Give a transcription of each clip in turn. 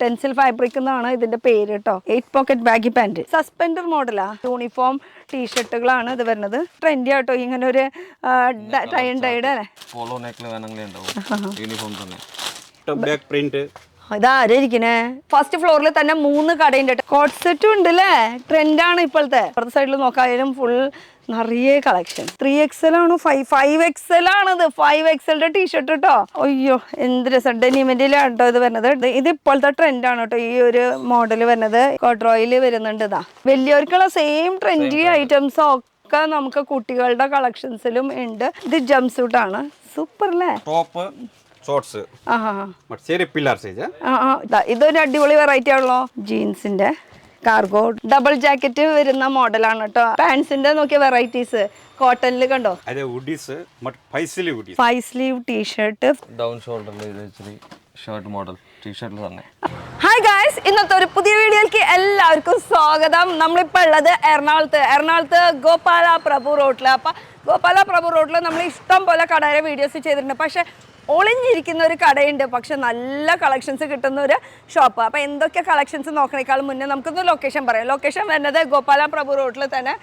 ടെൻസിൽ fabric എന്നാണ് ഇതിന്റെ പേര് കേട്ടോ. 8 pocket baggy pant, suspender മോഡലാ. Uniform ടീഷർട്ടുകളാണ് ഇത് വരുന്നത്. ട്രെൻഡി ആട്ടോ, ഇങ്ങനെ ഒരു ടൈ ഡൈഡ് അല്ലേ. ഇതാരിക്കണേ. ഫസ്റ്റ് ഫ്ലോറിൽ തന്നെ 3 കടയുണ്ട്. കോട്ട് സെറ്റും ഉണ്ട് അല്ലേ. ട്രെൻഡാണ് ഇപ്പോഴത്തെ. അപ്പുറത്തെ സൈഡിൽ നോക്കാനും ഫുൾ നിറയെ കളക്ഷൻ. 3XL ആണോ 5XL ആണത്. 5XL ടീഷർട്ട് കേട്ടോ. അയ്യോ എന്ത് രസം. ഡെനിമിന്റിലാണ് കേട്ടോ ഇത് വരുന്നത്. ഇത് ഇപ്പോഴത്തെ ട്രെൻഡാണ് കേട്ടോ ഈ ഒരു മോഡൽ വരുന്നത്. കോട്രോയിൽ വരുന്നുണ്ട്. ഇതാ വലിയവർക്കുള്ള സെയിം ട്രെൻഡി ഐറ്റംസ് ഒക്കെ നമുക്ക് കുട്ടികളുടെ കളക്ഷൻസിലും ഉണ്ട്. ഇത് ജംപ് സൂട്ട് ആണ്. സൂപ്പർ അല്ലേ. ഇതൊരു അടിപൊളി വെറൈറ്റി ആണല്ലോ. ജീൻസിന്റെ കാർഗോ ഡബിൾ ജാക്കറ്റ് വരുന്ന മോഡലാണ് കേട്ടോ. പാൻസിന്റെ നോക്കിയ വെറൈറ്റീസ് കോട്ടണില് കണ്ടോ. 5 സ്ലീവ് ടീഷർട്ട്, ഡൗൺ ഷോൾഡറിൽ ഷർട്ട് മോഡൽ ടീഷർട്ടിൽ തന്നെ. ഹായ് ഗായ്സ്, ഇന്നത്തെ ഒരു പുതിയ വീഡിയോയിലേക്ക് എല്ലാവർക്കും സ്വാഗതം. നമ്മളിപ്പോൾ ഉള്ളത് എറണാകുളത്ത് ഗോപാല പ്രഭു റോഡിൽ. അപ്പം ഗോപാല പ്രഭു റോഡിൽ നമ്മൾ ഇഷ്ടം പോലെ കടയുടെ വീഡിയോസ് ചെയ്തിട്ടുണ്ട്. പക്ഷെ ഒളിഞ്ഞിരിക്കുന്ന ഒരു കടയുണ്ട്, പക്ഷെ നല്ല കളക്ഷൻസ് കിട്ടുന്ന ഒരു ഷോപ്പ്. അപ്പോൾ എന്തൊക്കെ കളക്ഷൻസ് നോക്കണേക്കാളും മുന്നേ നമുക്കൊന്ന് ലൊക്കേഷൻ പറയാം. ലൊക്കേഷൻ വരുന്നത് ഗോപാല പ്രഭു റോഡിൽ തന്നെ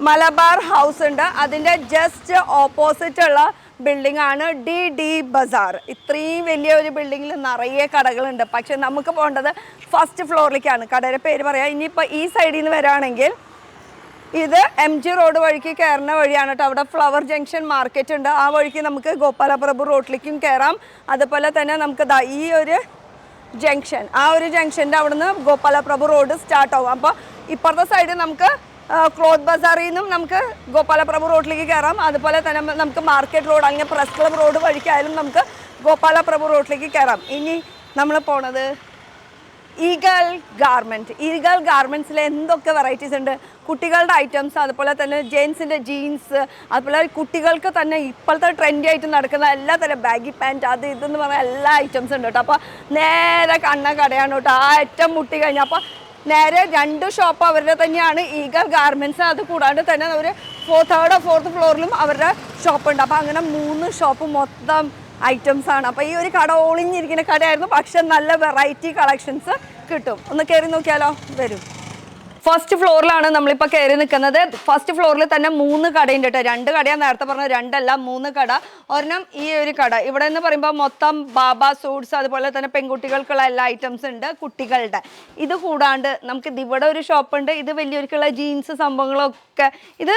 മലബാർ ഹൗസ് ഉണ്ട്. അതിൻ്റെ ജസ്റ്റ് ഓപ്പോസിറ്റ് ഉള്ള ബിൽഡിംഗ് ആണ് DD ബസാർ. ഇത്രയും വലിയ ഒരു ബിൽഡിങ്ങിൽ നിറയെ കടകളുണ്ട്. പക്ഷെ നമുക്ക് പോകേണ്ടത് ഫസ്റ്റ് ഫ്ലോറിലേക്കാണ്. കടയുടെ പേര് പറയാം. ഇനിയിപ്പോൾ ഈ സൈഡിൽ നിന്ന് വരാണെങ്കിൽ ഇത് MG റോഡ് വഴിക്ക് കയറുന്ന വഴിയാണ് കേട്ടോ. അവിടെ ഫ്ലവർ ജംഗ്ഷൻ മാർക്കറ്റ് ഉണ്ട്. ആ വഴിക്ക് നമുക്ക് ഗോപാല പ്രഭു റോഡിലേക്കും കയറാം. അതുപോലെ തന്നെ നമുക്ക് ഈ ഒരു ജംഗ്ഷൻ, ആ ഒരു ജംഗ്ഷൻ്റെ അവിടുന്ന് ഗോപാല പ്രഭു റോഡ് സ്റ്റാർട്ട് ആവും. അപ്പോൾ ഇപ്പുറത്തെ സൈഡ് നമുക്ക് ക്ലോത്ത് ബസാറിൽ നിന്നും നമുക്ക് ഗോപാല പ്രഭു റോഡിലേക്ക് കയറാം. അതുപോലെ തന്നെ നമുക്ക് മാർക്കറ്റ് റോഡ് അങ്ങനെ പ്രസ് ക്ലബ് റോഡ് വഴിക്കായാലും നമുക്ക് ഗോപാല പ്രഭു റോഡിലേക്ക് കയറാം. ഇനി നമ്മൾ പോണത് ഈഗൾ ഗാർമെൻറ്റ്സിൽ എന്തൊക്കെ വെറൈറ്റീസ് ഉണ്ട്. കുട്ടികളുടെ ഐറ്റംസ്, അതുപോലെ തന്നെ ജെൻസിൻ്റെ ജീൻസ്, അതുപോലെ കുട്ടികൾക്ക് തന്നെ ഇപ്പോഴത്തെ ട്രെൻഡി ആയിട്ട് നടക്കുന്ന എല്ലാ തരം ബാഗി പാൻറ്റ് അത് ഇതെന്ന് പറഞ്ഞാൽ എല്ലാ ഐറ്റംസ് ഉണ്ട് കേട്ടോ. അപ്പോൾ നേരെ കണ്ണ കടയാണ് കേട്ടോ. ആ ഏറ്റവും മുട്ടി കഴിഞ്ഞാൽ അപ്പോൾ നേരെ 2 ഷോപ്പ് അവരുടെ തന്നെയാണ് ഈഗൾ ഗാർമെൻറ്റ്സ്. അത് കൂടാണ്ട് തന്നെ ഒരു 3rd or 4th ഫ്ലോറിലും അവരുടെ ഷോപ്പുണ്ട്. അപ്പോൾ അങ്ങനെ 3 ഷോപ്പ് മൊത്തം ഐറ്റംസ് ആണ്. അപ്പോൾ ഈ ഒരു കട ഒളിഞ്ഞിരിക്കുന്ന കടയായിരുന്നു. പക്ഷെ നല്ല വെറൈറ്റി കളക്ഷൻസ് കിട്ടും. ഒന്ന് കയറി നോക്കിയാലോ. വരും. ഫസ്റ്റ് ഫ്ലോറിലാണ് നമ്മളിപ്പോൾ കയറി നിൽക്കുന്നത്. ഫസ്റ്റ് ഫ്ലോറിൽ തന്നെ 3 കടയുണ്ട് കേട്ടോ. 2 കടയാണ് നേരത്തെ പറഞ്ഞത്, 2 അല്ല 3 കട. ഒരെണ്ണം ഈ ഒരു കട. ഇവിടെ എന്ന് പറയുമ്പോൾ മൊത്തം ബാബ സൂട്ട്സ്, അതുപോലെ തന്നെ പെൺകുട്ടികൾക്കുള്ള എല്ലാ ഐറ്റംസ് ഉണ്ട്. കുട്ടികളുടെ ഇത് കൂടാണ്ട് നമുക്ക് ഇവിടെ ഒരു ഷോപ്പുണ്ട്. ഇത് വലിയവർക്കുള്ള ജീൻസ് സംഭവങ്ങളൊക്കെ. ഇത്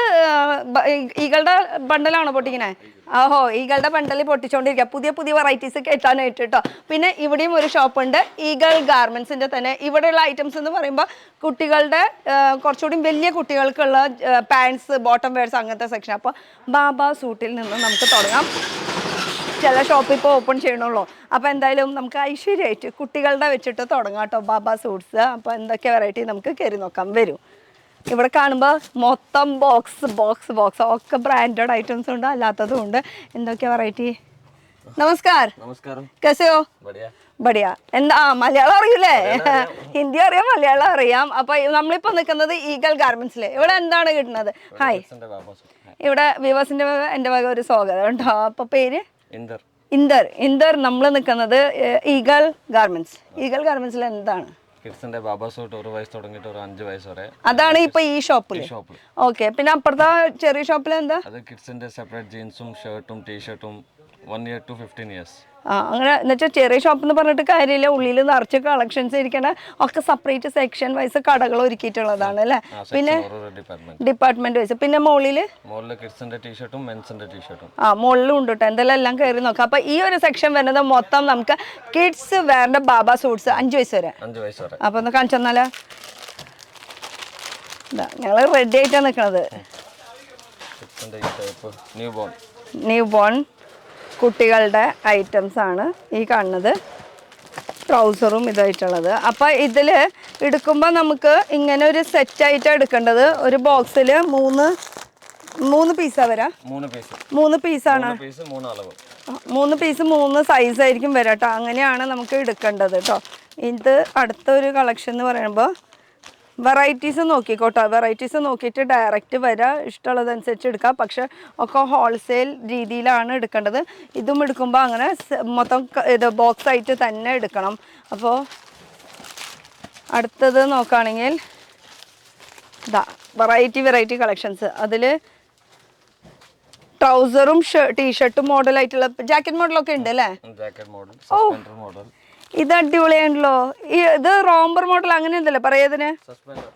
ഈകളുടെ ബണ്ടലാണോ പൊട്ടിക്കണേ? ഓഹോ, ഈകളുടെ ബണ്ടൽ പൊട്ടിച്ചുകൊണ്ടിരിക്കുക. പുതിയ വെറൈറ്റീസ് കേട്ടാനായിട്ട് കേട്ടോ. പിന്നെ ഇവിടെയും ഒരു ഷോപ്പുണ്ട് ഈഗൾ ഗാർമെൻറ്റ്സിൻ്റെ തന്നെ. ഇവിടെയുള്ള ഐറ്റംസ് എന്ന് പറയുമ്പോൾ കുട്ടികളുടെ കുറച്ചുകൂടി വലിയ കുട്ടികൾക്കുള്ള പാൻസ്, ബോട്ടം വെയർസ് അങ്ങനത്തെ സെക്ഷൻ. അപ്പോൾ ബാബ സൂട്ടിൽ നിന്ന് നമുക്ക് തുടങ്ങാം. ചില ഷോപ്പ് ഇപ്പോൾ ഓപ്പൺ ചെയ്യണുള്ളൂ. അപ്പോൾ എന്തായാലും നമുക്ക് ഐശ്വര്യമായിട്ട് കുട്ടികളുടെ വെച്ചിട്ട് തുടങ്ങാം കേട്ടോ. ബാബ സൂട്ട്സ്. അപ്പോൾ എന്തൊക്കെ വെറൈറ്റി നമുക്ക് കയറി നോക്കാം. വരും. ഇവിടെ കാണുമ്പോൾ മൊത്തം ബോക്സ് ഒക്കെ ബ്രാൻഡഡ് ഐറ്റംസ് ഉണ്ട്, അല്ലാത്തതും ഉണ്ട്. എന്തൊക്കെയാ വെറൈറ്റി. നമസ്കാരം. കസയോ ബടിയ. എന്താ മലയാളം അറിയൂലേ? ഹിന്ദി അറിയാം, മലയാളം അറിയാം. അപ്പൊ നമ്മളിപ്പോ നിൽക്കുന്നത് ഈഗൾ ഗാർമെന്റ്സില്. ഇവിടെ എന്താണ് കിട്ടുന്നത്? ഹായ്. ഇവിടെ വ്യൂവേഴ്സിന്റെ എൻ്റെ വക ഒരു സ്വാഗതം കേട്ടോ. അപ്പൊ പേര് ഇന്ദർ. നമ്മൾ നിൽക്കുന്നത് ഈഗൾ ഗാർമെന്റ്സിൽ എന്താണ്? കിഡ്സിന്റെ ബാബ സൂട്ട് 1 വയസ്സ് തുടങ്ങിയിട്ട് ഒരു 5 വയസ്സ് വരെ. അതാണ് ഇപ്പൊ ഈ ഷോപ്പിൽ. ഓക്കെ. പിന്നെ അപ്പുറത്തെ ചെറിയ ഷോപ്പിൽ എന്താ? അത് കിഡ്സിന്റെ സെപ്പറേറ്റ് ജീൻസും ഷർട്ടും ടീഷർട്ടും 1 year to 15 years. അങ്ങനെ എന്നുവെച്ചാൽ ചെറിയ ഷോപ്പ് എന്ന് പറഞ്ഞിട്ട് കാര്യമില്ല. ഉള്ളിൽ നിറച്ച് കളക്ഷൻസ് ഇരിക്കണ ഒക്കെ സെപ്പറേറ്റ് സെക്ഷൻ വൈസ് കടകൾ ഒരുക്കിയിട്ടുള്ളതാണ് അല്ലേ. പിന്നെ ഡിപ്പാർട്ട്മെന്റ് വൈസ്. പിന്നെ മുകളില് കിഡ്സിന്റെ ടീഷർട്ടും മെൻസിന്റെ ടീഷർട്ടും മുകളിലും ഉണ്ട് കേട്ടോ. എന്തെല്ലാം എല്ലാം കയറി നോക്കാം. അപ്പൊ ഈ ഒരു സെക്ഷൻ വരുന്നത് മൊത്തം നമുക്ക് കിഡ്സ് വേറെ ബാബ സൂട്ട്സ് 5 വയസ്സ് വരെ. അപ്പൊ ഒന്ന് കാണിച്ചു തന്നാലോ. ഞങ്ങള് റെഡി ആയിട്ടാണ് നിൽക്കണത്. ന്യൂ ബോൺ കുട്ടികളുടെ ഐറ്റംസ് ആണ് ഈ കാണുന്നത്. ട്രൗസറും ഇതായിട്ടുള്ളത്. അപ്പം ഇതിൽ എടുക്കുമ്പോൾ നമുക്ക് ഇങ്ങനെ ഒരു സെറ്റായിട്ടാണ് എടുക്കേണ്ടത്. ഒരു ബോക്സിൽ 3 പീസാണ് വരാം. 3 പീസാണ്. 3 പീസ് 3 സൈസായിരിക്കും വരാം കേട്ടോ. അങ്ങനെയാണ് നമുക്ക് എടുക്കേണ്ടത് കേട്ടോ. ഇത് അടുത്തൊരു കളക്ഷൻ എന്ന് പറയുമ്പോൾ വെറൈറ്റീസ് നോക്കിക്കോട്ടോ. വെറൈറ്റീസ് നോക്കിയിട്ട് ഡയറക്റ്റ് വരാം. ഇഷ്ടമുള്ളതനുസരിച്ച് എടുക്കാം. പക്ഷെ ഒക്കെ ഹോൾസെയിൽ രീതിയിലാണ് എടുക്കേണ്ടത്. ഇതും എടുക്കുമ്പോൾ അങ്ങനെ മൊത്തം ഇത് ബോക്സ് ആയിട്ട് തന്നെ എടുക്കണം. അപ്പോൾ അടുത്തത് നോക്കുകയാണെങ്കിൽ ഇതാ വെറൈറ്റി കളക്ഷൻസ്. അതിൽ ട്രൗസറും ടീഷർട്ടും മോഡലായിട്ടുള്ള ജാക്കറ്റ് മോഡലൊക്കെ ഉണ്ട് അല്ലേ? Jacket model, suspender model. ഇത് അടിപൊളിയാണല്ലോ. ഇത് റോംബർ മോഡൽ അങ്ങനെ ഉണ്ടല്ലോ പറയുന്നതിന്,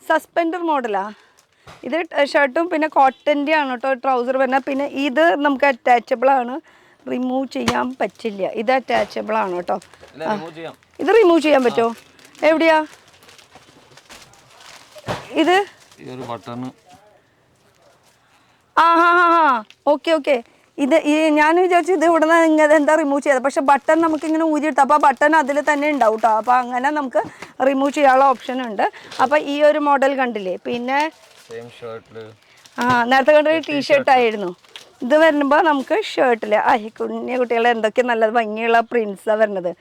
സസ്പെൻഡർ മോഡലാ. ഇത് ഷർട്ടും പിന്നെ കോട്ടൻ്റെ ആണ് കേട്ടോ ട്രൗസർ വരുന്നത്. പിന്നെ ഇത് നമുക്ക് അറ്റാച്ചബിൾ ആണ്, റിമൂവ് ചെയ്യാൻ പറ്റില്ല. ഇത് അറ്റാച്ചബിൾ ആണ് കേട്ടോ. ഇത് റിമൂവ് ചെയ്യാൻ പറ്റുമോ? എവിടെയാ ഇത്? ഓക്കെ. ഇത് ഞാൻ വിചാരിച്ചു ഇത് ഇവിടെ നിന്ന് ഇങ്ങനെ എന്താ റിമൂവ് ചെയ്തത്. പക്ഷെ ബട്ടൺ നമുക്ക് ഇങ്ങനെ ഊരിയെടുത്താൽ അപ്പോൾ ആ ബട്ടൺ അതിൽ തന്നെ ഉണ്ടാവും കേട്ടോ. അപ്പോൾ അങ്ങനെ നമുക്ക് റിമൂവ് ചെയ്യാനുള്ള ഓപ്ഷൻ ഉണ്ട്. അപ്പോൾ ഈ ഒരു മോഡൽ കണ്ടില്ലേ? പിന്നെ നേരത്തെ കണ്ടൊരു ടീഷർട്ടായിരുന്നു. ഇത് വരുമ്പോൾ നമുക്ക് ഷർട്ടിൽ കുഞ്ഞു കുട്ടികളെ എന്തൊക്കെ നല്ല ഭംഗിയുള്ള പ്രിൻസാണ് വരുന്നത്.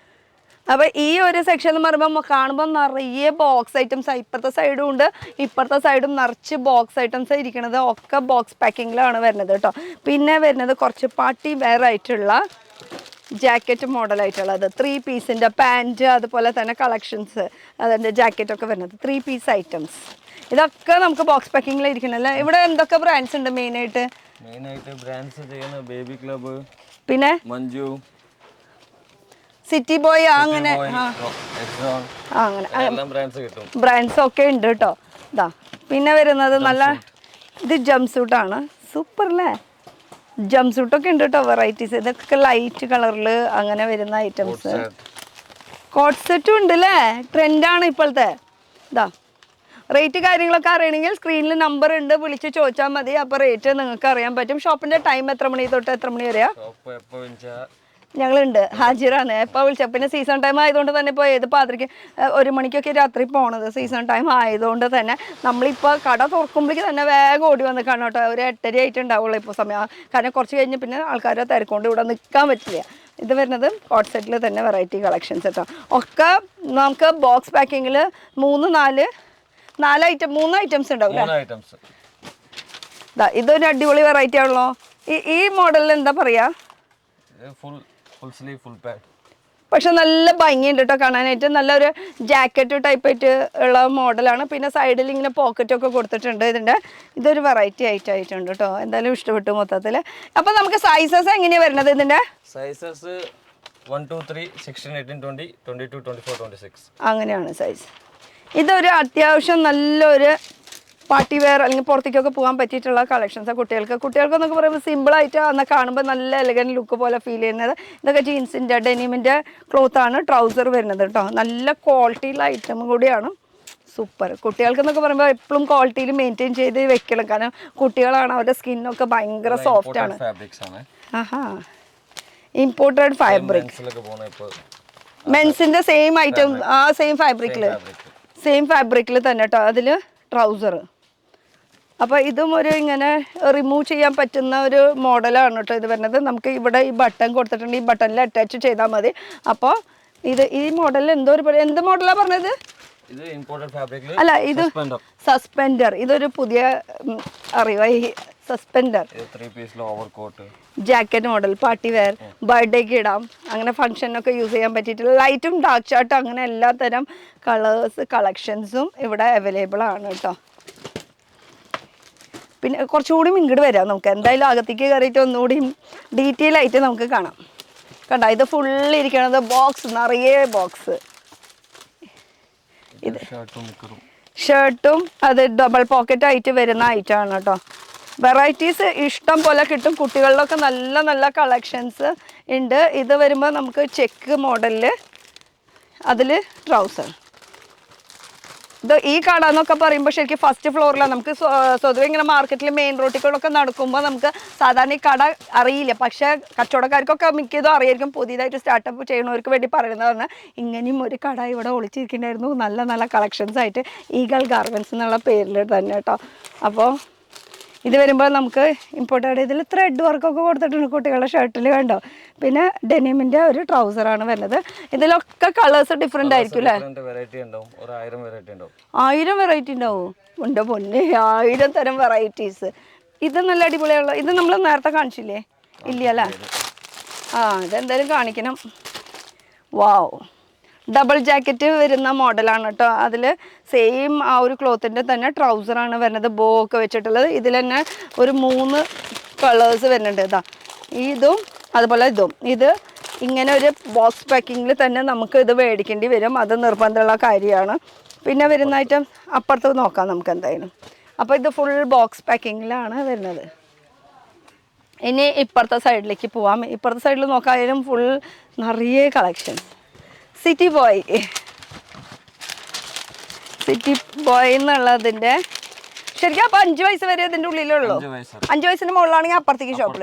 അപ്പോൾ ഈ ഒരു സെക്ഷൻ എന്ന് പറയുമ്പോൾ കാണുമ്പോൾ നിറയെ ബോക്സ് ഐറ്റംസ്. ഇപ്പുറത്തെ സൈഡും ഉണ്ട്, ഇപ്പുറത്തെ സൈഡും നിറച്ച് ബോക്സ് ഐറ്റംസ് ഇരിക്കുന്നത്. ഒക്കെ ബോക്സ് പാക്കിങ്ങിലാണ് വരുന്നത് കേട്ടോ. പിന്നെ വരുന്നത് കുറച്ച് പാർട്ടി വെയർ ആയിട്ടുള്ള ജാക്കറ്റ് മോഡലായിട്ടുള്ളത്, 3 പീസിൻ്റെ പാൻറ്റ്, അതുപോലെ തന്നെ കളക്ഷൻസ് അതിൻ്റെ ജാക്കറ്റൊക്കെ വരുന്നത് 3 പീസ് ഐറ്റംസ്. ഇതൊക്കെ നമുക്ക് ബോക്സ് പാക്കിങ്ങിലിരിക്കണല്ലേ. ഇവിടെ എന്തൊക്കെ ബ്രാൻഡ്സ് ഉണ്ട് മെയിനായിട്ട്? ബേബി ക്ലബ്, പിന്നെ മഞ്ജു, സിറ്റി ബോയ്, അങ്ങനെ ബ്രാൻഡ്സ് ഒക്കെ ഉണ്ട് കേട്ടോ. ഇതാ പിന്നെ വരുന്നത് നല്ല ഇത് ജംപ് സൂട്ടാണ്. സൂപ്പർ അല്ലേ? ജംപ് സൂട്ടൊക്കെ ഉണ്ട് കേട്ടോ, വെറൈറ്റീസ്. ഇതൊക്കെ ലൈറ്റ് കളറിൽ അങ്ങനെ വരുന്ന ഐറ്റംസ്. കോട്ട് സെറ്റും ഉണ്ട് അല്ലേ? ട്രെൻഡാണ് ഇപ്പോഴത്തെ. ഇതാ റേറ്റ് കാര്യങ്ങളൊക്കെ അറിയണമെങ്കിൽ സ്ക്രീനിൽ നമ്പർ ഉണ്ട്, വിളിച്ച് ചോദിച്ചാൽ മതി. അപ്പോൾ റേറ്റ് നിങ്ങൾക്ക് അറിയാൻ പറ്റും. ഷോപ്പിൻ്റെ ടൈം എത്ര മണി തൊട്ട് എത്ര മണി വരെയാ? ഞങ്ങളുണ്ട്, ഹാജിറാണ്. എപ്പോൾ വിളിച്ചാൽ പിന്നെ സീസൺ ടൈം ആയതുകൊണ്ട് തന്നെ ഇപ്പോൾ ഏത് പാതിരയ്ക്ക് 1 മണിക്കൊക്കെ രാത്രി പോണത്. സീസൺ ടൈം ആയതുകൊണ്ട് തന്നെ നമ്മളിപ്പോൾ കട തുറക്കുമ്പോഴേക്ക് തന്നെ വേഗം ഓടി വന്ന് കാണും കേട്ടോ. ഒരു 8:30 ആയിട്ട് ഉണ്ടാവുള്ളൂ ഇപ്പോൾ സമയം. കാരണം കുറച്ച് കഴിഞ്ഞ് പിന്നെ ആൾക്കാരെ തിരക്കൊണ്ട് ഇവിടെ നിൽക്കാൻ പറ്റില്ല. ഇത് വരുന്നത് കോട്ട് സെറ്റിൽ തന്നെ വെറൈറ്റി കളക്ഷൻസ് കേട്ടോ. ഒക്കെ നമുക്ക് ബോക്സ് പാക്കിങ്ങിൽ 3 ഐറ്റംസ് ഉണ്ടാവും. ഇതൊരു അടിപൊളി വെറൈറ്റി ആണല്ലോ. ഈ മോഡലിൽ എന്താ പറയാ? പക്ഷെ നല്ല ഭംഗിയുണ്ട് കേട്ടോ കാണാനായിട്ട്. നല്ലൊരു ജാക്കറ്റ് ടൈപ്പ് ആയിട്ട് ഉള്ള മോഡലാണ്. പിന്നെ സൈഡിൽ ഇങ്ങനെ പോക്കറ്റൊക്കെ കൊടുത്തിട്ടുണ്ട്. ഇതൊരു വെറൈറ്റി ആയിട്ടുണ്ട് കേട്ടോ. എന്തായാലും ഇഷ്ടപ്പെട്ടു മൊത്തത്തിൽ. അപ്പോൾ നമുക്ക് സൈസസ് എങ്ങനെയാണ് വരുന്നത്? ഇതിൻ്റെ സൈസസ് 1, 2, 3, 16, 18, 20, 22, 24, 26 അങ്ങനെയാണ് സൈസ്. ഇതൊരു അത്യാവശ്യം നല്ലൊരു പാർട്ടി വെയർ അല്ലെങ്കിൽ പുറത്തേക്കൊക്കെ പോകാൻ പറ്റിയിട്ടുള്ള കളക്ഷൻസ്. കുട്ടികൾക്കെന്നൊക്കെ പറയുമ്പോൾ സിമ്പിളായിട്ട് അന്ന് കാണുമ്പോൾ നല്ല എലഗൻറ്റ് ലുക്ക് പോലെ ഫീൽ ചെയ്യുന്നത്. ഇതൊക്കെ ജീൻസിൻ്റെ ഡെനിമിൻ്റെ ക്ലോത്താണ്. ട്രൗസർ വരുന്നത് കേട്ടോ. നല്ല ക്വാളിറ്റിയുള്ള ഐറ്റം കൂടിയാണ്. സൂപ്പർ. കുട്ടികൾക്കെന്നൊക്കെ പറയുമ്പോൾ എപ്പോഴും ക്വാളിറ്റിയിൽ മെയിൻറ്റെയിൻ ചെയ്ത് വെക്കണം. കാരണം കുട്ടികളാണ്, അവരുടെ സ്കിന്നൊക്കെ ഭയങ്കര സോഫ്റ്റാണ്. Imported fabric. മെൻസിൻ്റെ സെയിം ഐറ്റം, സെയിം ഫാബ്രിക്കിൽ തന്നെ കേട്ടോ. അതിൽ ട്രൗസർ. അപ്പോൾ ഇതും ഒരു ഇങ്ങനെ റിമൂവ് ചെയ്യാൻ പറ്റുന്ന ഒരു മോഡലാണ് കേട്ടോ ഇത് വരുന്നത്. നമുക്ക് ഇവിടെ ഈ ബട്ടൺ കൊടുത്തിട്ടുണ്ട്, ഈ ബട്ടണിൽ അറ്റാച്ച് ചെയ്താൽ മതി. അപ്പോൾ ഈ മോഡലിൽ എന്ത് മോഡലാണ് പറഞ്ഞത്? അല്ല, ഇത് സസ്പെൻഡർ. ഇതൊരു പുതിയ അറിവാ ഈ suspender. Jacket model, party wear, ബർത്ത്ഡേക്ക് ഇടാം, അങ്ങനെ ഫംഗ്ഷനൊക്കെ യൂസ് ചെയ്യാൻ പറ്റിയിട്ടുള്ള ലൈറ്റും ഡാർക്ക് ചാർട്ടും അങ്ങനെ എല്ലാ തരം കളക്ഷൻസും ഇവിടെ അവൈലബിൾ ആണ് കേട്ടോ. പിന്നെ കുറച്ചുകൂടി ഇങ്ങോട്ട് വരാം. നമുക്ക് എന്തായാലും അകത്തേക്ക് കയറിയിട്ട് ഒന്നുകൂടി ഡീറ്റെയിൽ ആയിട്ട് നമുക്ക് കാണാം. കണ്ടോ, ഇത് ഫുള്ളിരിക്കണത് ബോക്സ്, നിറയെ ബോക്സ്. ഇത് ഷർട്ടും അത് ഡബിൾ പോക്കറ്റ് ആയിട്ട് വരുന്ന ഐറ്റമാണ് കേട്ടോ. വെറൈറ്റീസ് ഇഷ്ടം പോലെ കിട്ടും. കുട്ടികളിലൊക്കെ നല്ല നല്ല കളക്ഷൻസ് ഉണ്ട്. ഇത് വരുമ്പോൾ നമുക്ക് ചെക്ക് മോഡലിൽ അതിൽ ട്രൗസർ. ഇത് ഈ കട എന്നൊക്കെ പറയുമ്പോൾ ശരിക്കും ഫസ്റ്റ് ഫ്ലോറിലാണ്. നമുക്ക് സ്വതവേ ഇങ്ങനെ മാർക്കറ്റിൽ മെയിൻ റോട്ടിലൊക്കെ നടക്കുമ്പോൾ നമുക്ക് സാധാരണ ഈ കട അറിയില്ല. പക്ഷേ കച്ചവടക്കാർക്കൊക്കെ മിക്കതും അറിയായിരിക്കും. പുതിയതായിട്ട് സ്റ്റാർട്ടപ്പ് ചെയ്യണവർക്ക് വേണ്ടി പറയുന്നതാണ്. ഇങ്ങനെയും ഒരു കട ഇവിടെ ഒളിച്ചിരിക്കുന്നുണ്ടായിരുന്നു. നല്ല നല്ല കളക്ഷൻസ് ആയിട്ട് ഈഗൾ ഗാർമെൻറ്റ്സ് എന്നുള്ള പേരിൽ തന്നെ കേട്ടോ. അപ്പോൾ ഇത് വരുമ്പോൾ നമുക്ക് ഇമ്പോർട്ടൻ്റ് ഇതിൽ ത്രെഡ് വർക്കൊക്കെ കൊടുത്തിട്ടുണ്ട് കുട്ടികളുടെ ഷർട്ടിൽ കണ്ടോ. പിന്നെ ഡെനിമിൻ്റെ ഒരു ട്രൗസറാണ് വരുന്നത്. ഇതിലൊക്കെ കളേഴ്സ് ഡിഫറെൻ്റ് ആയിരിക്കും അല്ലേ? 1000 വെറൈറ്റി ഉണ്ടാവും. ഉണ്ട് പൊന്നെ, 1000 തരം വെറൈറ്റീസ്. ഇത് നല്ല അടിപൊളിയുള്ള. ഇത് നമ്മൾ നേരത്തെ കാണിച്ചില്ലേ? ഇല്ല അല്ലേ? ഇതെന്തായാലും കാണിക്കണം. വാവ്, ഡബിൾ ജാക്കറ്റ് വരുന്ന മോഡലാണ് കേട്ടോ. അതിൽ സെയിം ആ ഒരു ക്ലോത്തിൻ്റെ തന്നെ ട്രൗസറാണ് വരുന്നത്, ബോ ഒക്കെ വെച്ചിട്ടുള്ളത്. ഇതിൽ തന്നെ ഒരു 3 കളേഴ്സ് വരുന്നുണ്ട്. ഇതാ ഇതും അതുപോലെ ഇതും. ഇത് ഇങ്ങനെ ഒരു ബോക്സ് പാക്കിങ്ങിൽ തന്നെ നമുക്ക് ഇത് മേടിക്കേണ്ടി വരും, അത് നിർബന്ധമുള്ള കാര്യമാണ്. പിന്നെ വരുന്ന ഐറ്റം അപ്പുറത്ത് നോക്കാം നമുക്ക് എന്തായാലും. അപ്പോൾ ഇത് ഫുൾ ബോക്സ് പാക്കിങ്ങിലാണ് വരുന്നത്. ഇനി ഇപ്പുറത്തെ സൈഡിലേക്ക് പോവാം. ഇപ്പുറത്തെ സൈഡിൽ നോക്കാനും ഫുൾ നിറയെ കളക്ഷൻസ്. സിറ്റി ബോയ് എന്നുള്ളതിൻ്റെ ശരിക്കും അപ്പോൾ 5 വയസ്സ് വരെ ഇതിൻ്റെ ഉള്ളിലുള്ളൂ. 5 വയസ്സിന് മുകളിലാണെങ്കിൽ അപ്പുറത്തേക്ക് ഷോപ്പിൽ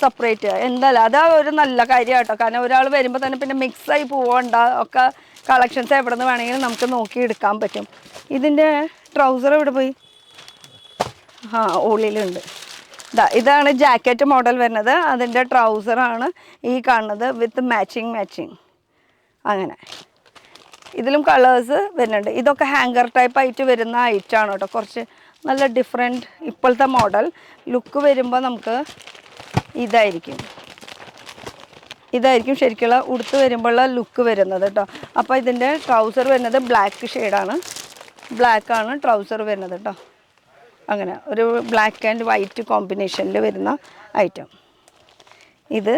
സെപ്പറേറ്റ്. എന്തായാലും അതാ ഒരു നല്ല കാര്യം കേട്ടോ. കാരണം ഒരാൾ വരുമ്പോൾ തന്നെ പിന്നെ മിക്സായി പോവണ്ട, ഒക്കെ കളക്ഷൻസ് എവിടെ നിന്ന് വേണമെങ്കിലും നമുക്ക് നോക്കി എടുക്കാൻ പറ്റും. ഇതിൻ്റെ ട്രൗസർ ഇവിടെ പോയി, ഉള്ളിലുണ്ട്. ഇതാണ് ജാക്കറ്റ് മോഡൽ വരുന്നത്. അതിൻ്റെ ട്രൗസറാണ് ഈ കാണുന്നത് വിത്ത് മാച്ചിങ്. അങ്ങനെ ഇതിലും കളേഴ്സ് വരുന്നുണ്ട്. ഇതൊക്കെ ഹാങ്കർ ടൈപ്പ് ആയിട്ട് വരുന്ന ഐറ്റമാണ് കേട്ടോ. കുറച്ച് നല്ല ഡിഫറെൻറ്റ് ഇപ്പോഴത്തെ മോഡൽ ലുക്ക് വരുമ്പോൾ നമുക്ക് ഇതായിരിക്കും ശരിക്കുള്ള ഉടുത്ത് വരുമ്പോഴുള്ള ലുക്ക് വരുന്നത് കേട്ടോ. അപ്പോൾ ഇതിൻ്റെ ട്രൗസർ വരുന്നത് ബ്ലാക്ക് ഷെയ്ഡാണ്, ബ്ലാക്കാണ് ട്രൗസർ വരുന്നത് കേട്ടോ. അങ്ങനെ ഒരു ബ്ലാക്ക് ആൻഡ് വൈറ്റ് കോമ്പിനേഷനിൽ വരുന്ന ഐറ്റം. ഇത്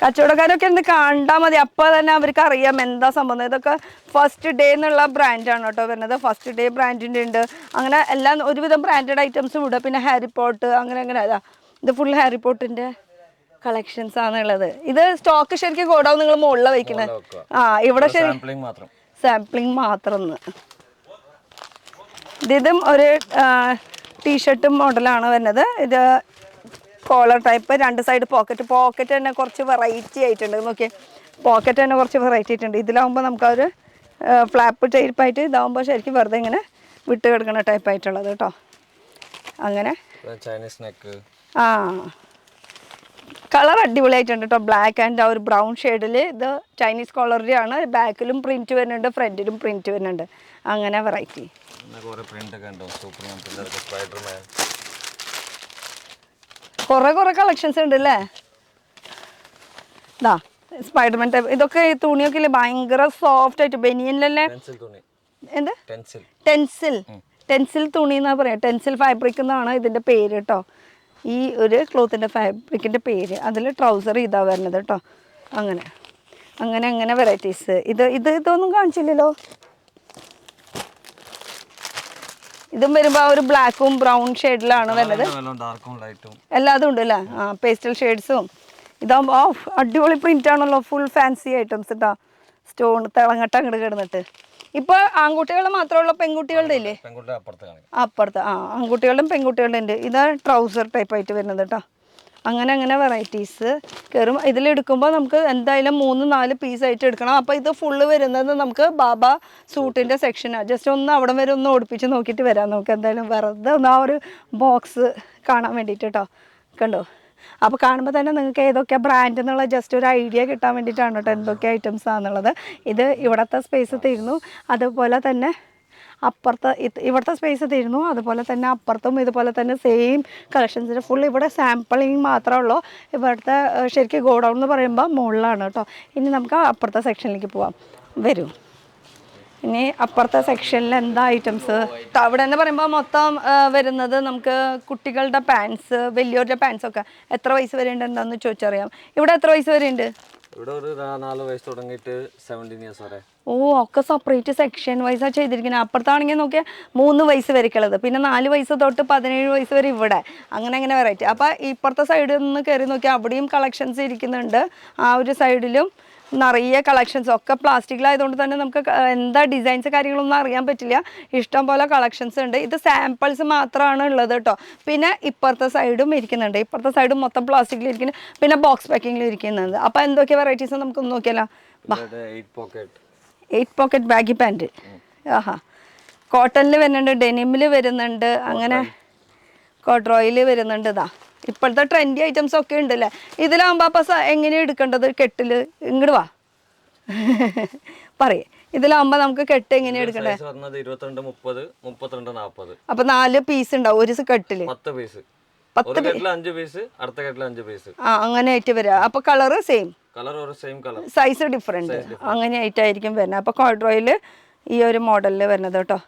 കച്ചവടക്കാരൊക്കെ എന്ത് കണ്ടാൽ മതി, അപ്പോൾ തന്നെ അവർക്ക് അറിയാം എന്താ സംഭവം. ഇതൊക്കെ ഫസ്റ്റ് ഡേ എന്നുള്ള ബ്രാൻഡാണ് കേട്ടോ വരുന്നത്. ഫസ്റ്റ് ഡേ ബ്രാൻഡിൻ്റെ ഉണ്ട്. അങ്ങനെ എല്ലാം ഒരുവിധം ബ്രാൻഡഡ് ഐറ്റംസും ഇവിടെ. പിന്നെ ഹാരി പോട്ട് അങ്ങനെ അതാ ഇത് ഫുൾ ഹാരി പോട്ടിൻ്റെ കളക്ഷൻസ് ആണുള്ളത്. ഇത് സ്റ്റോക്ക് ശരിക്കും ഗോഡൗൺ നിങ്ങൾ മുകളിൽ വയ്ക്കുന്നത്. ഇവിടെ ശരി സാമ്പിളിങ് മാത്രം. ഇതും ഒരു ടീഷർട്ട് മോഡലാണ് വരുന്നത്. ഇത് കോളർ ടൈപ്പ്, 2 സൈഡ് പോക്കറ്റ് തന്നെ കുറച്ച് വെറൈറ്റി ആയിട്ടുണ്ട്. നോക്കിയേ, പോക്കറ്റ് തന്നെ കുറച്ച് വെറൈറ്റി ആയിട്ടുണ്ട്. ഇതിലാവുമ്പോൾ നമുക്കൊരു ഫ്ലാപ്പ് ടൈപ്പായിട്ട്, ഇതാവുമ്പോൾ ശരിക്കും വെറുതെ ഇങ്ങനെ വിട്ട് കിടക്കുന്ന ടൈപ്പായിട്ടുള്ളത് കേട്ടോ. അങ്ങനെ കളർ അടിപൊളിയായിട്ടുണ്ട് കേട്ടോ. ബ്ലാക്ക് ആൻഡ് ആ ഒരു ബ്രൗൺ ഷെയ്ഡിൽ. ഇത് ചൈനീസ് കോളറിൻ്റെ ആണ്. ബാക്കിലും പ്രിൻറ്റ് വരുന്നുണ്ട്, ഫ്രണ്ടിലും പ്രിൻറ്റ് വരുന്നുണ്ട്. അങ്ങനെ വെറൈറ്റി കുറേ കളക്ഷൻസ് ഉണ്ട് അല്ലേ. ഇതാ സ്പൈഡർമാൻ ടൈപ്പ്. ഇതൊക്കെ ഈ തുണിയൊക്കെ ഇല്ലേ ഭയങ്കര സോഫ്റ്റ് ആയിട്ട്, ബനിയനിലല്ലേ. എന്ത് ടെൻസിൽ തുണി എന്നാ പറയാം. ടെൻസിൽ ഫാബ്രിക് എന്നാണ് ഇതിൻ്റെ പേര് കേട്ടോ. ഈ ഒരു ക്ലോത്തിൻ്റെ ഫാബ്രിക്കിൻ്റെ പേര്. അതിൽ ട്രൗസർ ഇതാ വരുന്നത് കേട്ടോ. അങ്ങനെ വെറൈറ്റീസ്. ഇതൊന്നും കാണിച്ചില്ലല്ലോ. ഇതും വരുമ്പോൾ ഒരു ബ്ലാക്കും ബ്രൗൺ ഷെയ്ഡിലാണ് വരുന്നത്. എല്ലാതും ഉണ്ട് അല്ലേ. പേസ്റ്റൽ ഷെയ്ഡ്സും. ഇതാകുമ്പോൾ അടിപൊളി പ്രിന്റ് ആണല്ലോ. ഫുൾ ഫാൻസി ഐറ്റംസ് കേട്ടോ. സ്റ്റോൺ തിളങ്ങട്ട അങ്ങോട്ട് കിടന്നിട്ട്. ഇപ്പോൾ ആൺകുട്ടികളുടെ മാത്രമുള്ള പെൺകുട്ടികളുടെ ഇല്ലേ അപ്പുറത്ത്. ആൺകുട്ടികളുടെയും പെൺകുട്ടികളുടെ ഉണ്ട്. ഇതാ ട്രൗസർ ടൈപ്പായിട്ട് വരുന്നത് കേട്ടോ. അങ്ങനെ വെറൈറ്റീസ് കയറും. ഇതിലെടുക്കുമ്പോൾ നമുക്ക് എന്തായാലും 3-4 പീസായിട്ട് എടുക്കണം. അപ്പോൾ ഇത് ഫുള്ള് വരുന്നത് നമുക്ക് ബാബ സൂട്ടിൻ്റെ സെക്ഷനാണ്. ജസ്റ്റ് ഒന്ന് അവിടെ വരെ ഒന്ന് ഓടിപ്പിച്ച് നോക്കിയിട്ട് വരാം നമുക്ക്. എന്തായാലും വെറുതെ ഒന്ന് ആ ഒരു ബോക്സ് കാണാൻ വേണ്ടിയിട്ട് കേട്ടോ. കണ്ടോ, അപ്പോൾ കാണുമ്പോൾ തന്നെ നിങ്ങൾക്ക് ഏതൊക്കെ ബ്രാൻഡ് എന്നുള്ള ജസ്റ്റ് ഒരു ഐഡിയ കിട്ടാൻ വേണ്ടിയിട്ടാണ് കേട്ടോ എന്തൊക്കെ ഐറ്റംസ് ആണെന്നുള്ളത്. ഇത് ഇവിടുത്തെ സ്പേസ് തീരുന്നു. അതുപോലെ തന്നെ അപ്പുറത്ത് ഇവിടുത്തെ സ്പേസ് തീരുന്നു. അതുപോലെ തന്നെ അപ്പുറത്തും ഇതുപോലെ തന്നെ സെയിം കളക്ഷൻസിന് ഫുൾ ഇവിടെ സാമ്പിളിങ് മാത്രമേ ഉള്ളൂ. ഇവിടുത്തെ ശരിക്കും ഗോഡൗൺ എന്ന് പറയുമ്പോൾ മുകളിലാണ് കേട്ടോ. ഇനി നമുക്ക് അപ്പുറത്തെ സെക്ഷനിലേക്ക് പോവാം. വരൂ. ഇനി അപ്പുറത്തെ സെക്ഷനിൽ എന്താ ഐറ്റംസ്. അവിടെ എന്ന് പറയുമ്പോൾ മൊത്തം വരുന്നത് നമുക്ക് കുട്ടികളുടെ പാൻസ്, വലിയവരുടെ പാൻസൊക്കെ എത്ര വയസ്സ് വരെ ഉണ്ട് എന്താണെന്ന് ചോദിച്ചറിയാം. ഇവിടെ എത്ര വയസ്സ് വരെ ഉണ്ട്? ഇവിടെ ഒരു 4 വയസ്സ് തുടങ്ങിയിട്ട് 17 ഇയേഴ്സ് വരെ. ഒക്കെ സെപ്പറേറ്റ് സെക്ഷൻ വൈസാണ് ചെയ്തിരിക്കുന്നത്. അപ്പുറത്താണെങ്കിൽ നോക്കിയാൽ 3 വയസ്സ് വരെയുള്ളത്, പിന്നെ 4 വയസ്സ് തൊട്ട് 17 വയസ്സ് വരെ ഇവിടെ. അങ്ങനെ വെറൈറ്റി. അപ്പോൾ ഇപ്പുറത്തെ സൈഡിൽ നിന്ന് കയറി നോക്കിയാൽ അവിടെയും കളക്ഷൻസ് ഇരിക്കുന്നുണ്ട്. ആ ഒരു സൈഡിലും നിറയെ കളക്ഷൻസ്. ഒക്കെ പ്ലാസ്റ്റിക്കിലായതുകൊണ്ട് തന്നെ നമുക്ക് എന്താ ഡിസൈൻസ് കാര്യങ്ങളൊന്നും അറിയാൻ പറ്റില്ല. ഇഷ്ടം പോലെ കളക്ഷൻസ് ഉണ്ട്. ഇത് സാമ്പിൾസ് മാത്രമാണ് ഉള്ളത് കേട്ടോ. പിന്നെ ഇപ്പുറത്തെ സൈഡും ഇരിക്കുന്നുണ്ട്. ഇപ്പുറത്തെ സൈഡും മൊത്തം പ്ലാസ്റ്റിക്കിൽ ഇരിക്കുന്നു, പിന്നെ ബോക്സ് പാക്കിങ്ങിൽ ഇരിക്കുന്നുണ്ട്. അപ്പോൾ എന്തൊക്കെ വെറൈറ്റീസ് നമുക്കൊന്ന് നോക്കിയാലോ. 8 പോക്കറ്റ് ബാഗി പാൻറ്റ്. കോട്ടണിൽ വരുന്നുണ്ട്, ഡെനിമിൽ വരുന്നുണ്ട്, അങ്ങനെ കോട്രോയിൽ വരുന്നുണ്ട്. ഇതാ ഇപ്പോഴത്തെ ട്രെൻഡി ഐറ്റംസ് ഒക്കെ ഉണ്ടല്ലേ. ഇതിലാകുമ്പോൾ അപ്പം എങ്ങനെയാണ് എടുക്കേണ്ടത്? കെട്ടിൽ ഇങ്ങോട്ട് വാ പറയേ. ഇതിലാകുമ്പോൾ നമുക്ക് കെട്ട് എങ്ങനെയാണ് എടുക്കേണ്ടത്? 22, 30, 32, 40. അപ്പം 4 പീസ് ഉണ്ടാവും ഒരു കെട്ടിൽ. ഒരു കെട്ടിൽ 5 പീസ്, അടുത്ത കെട്ടിൽ 5 പീസ്. അങ്ങനെ ആയിട്ട് വരിക. അപ്പൊ കളറ് സെയിം, കളർ ഒരു സെയിം കളർ, സൈസ് ഡിഫറെന്റ്, അങ്ങനെ ആയിട്ടായിരിക്കും വരുന്നത്. അപ്പോൾ കോഡ്രോയിൽ ഈ ഒരു മോഡലിൽ വരുന്നത് കേട്ടോ.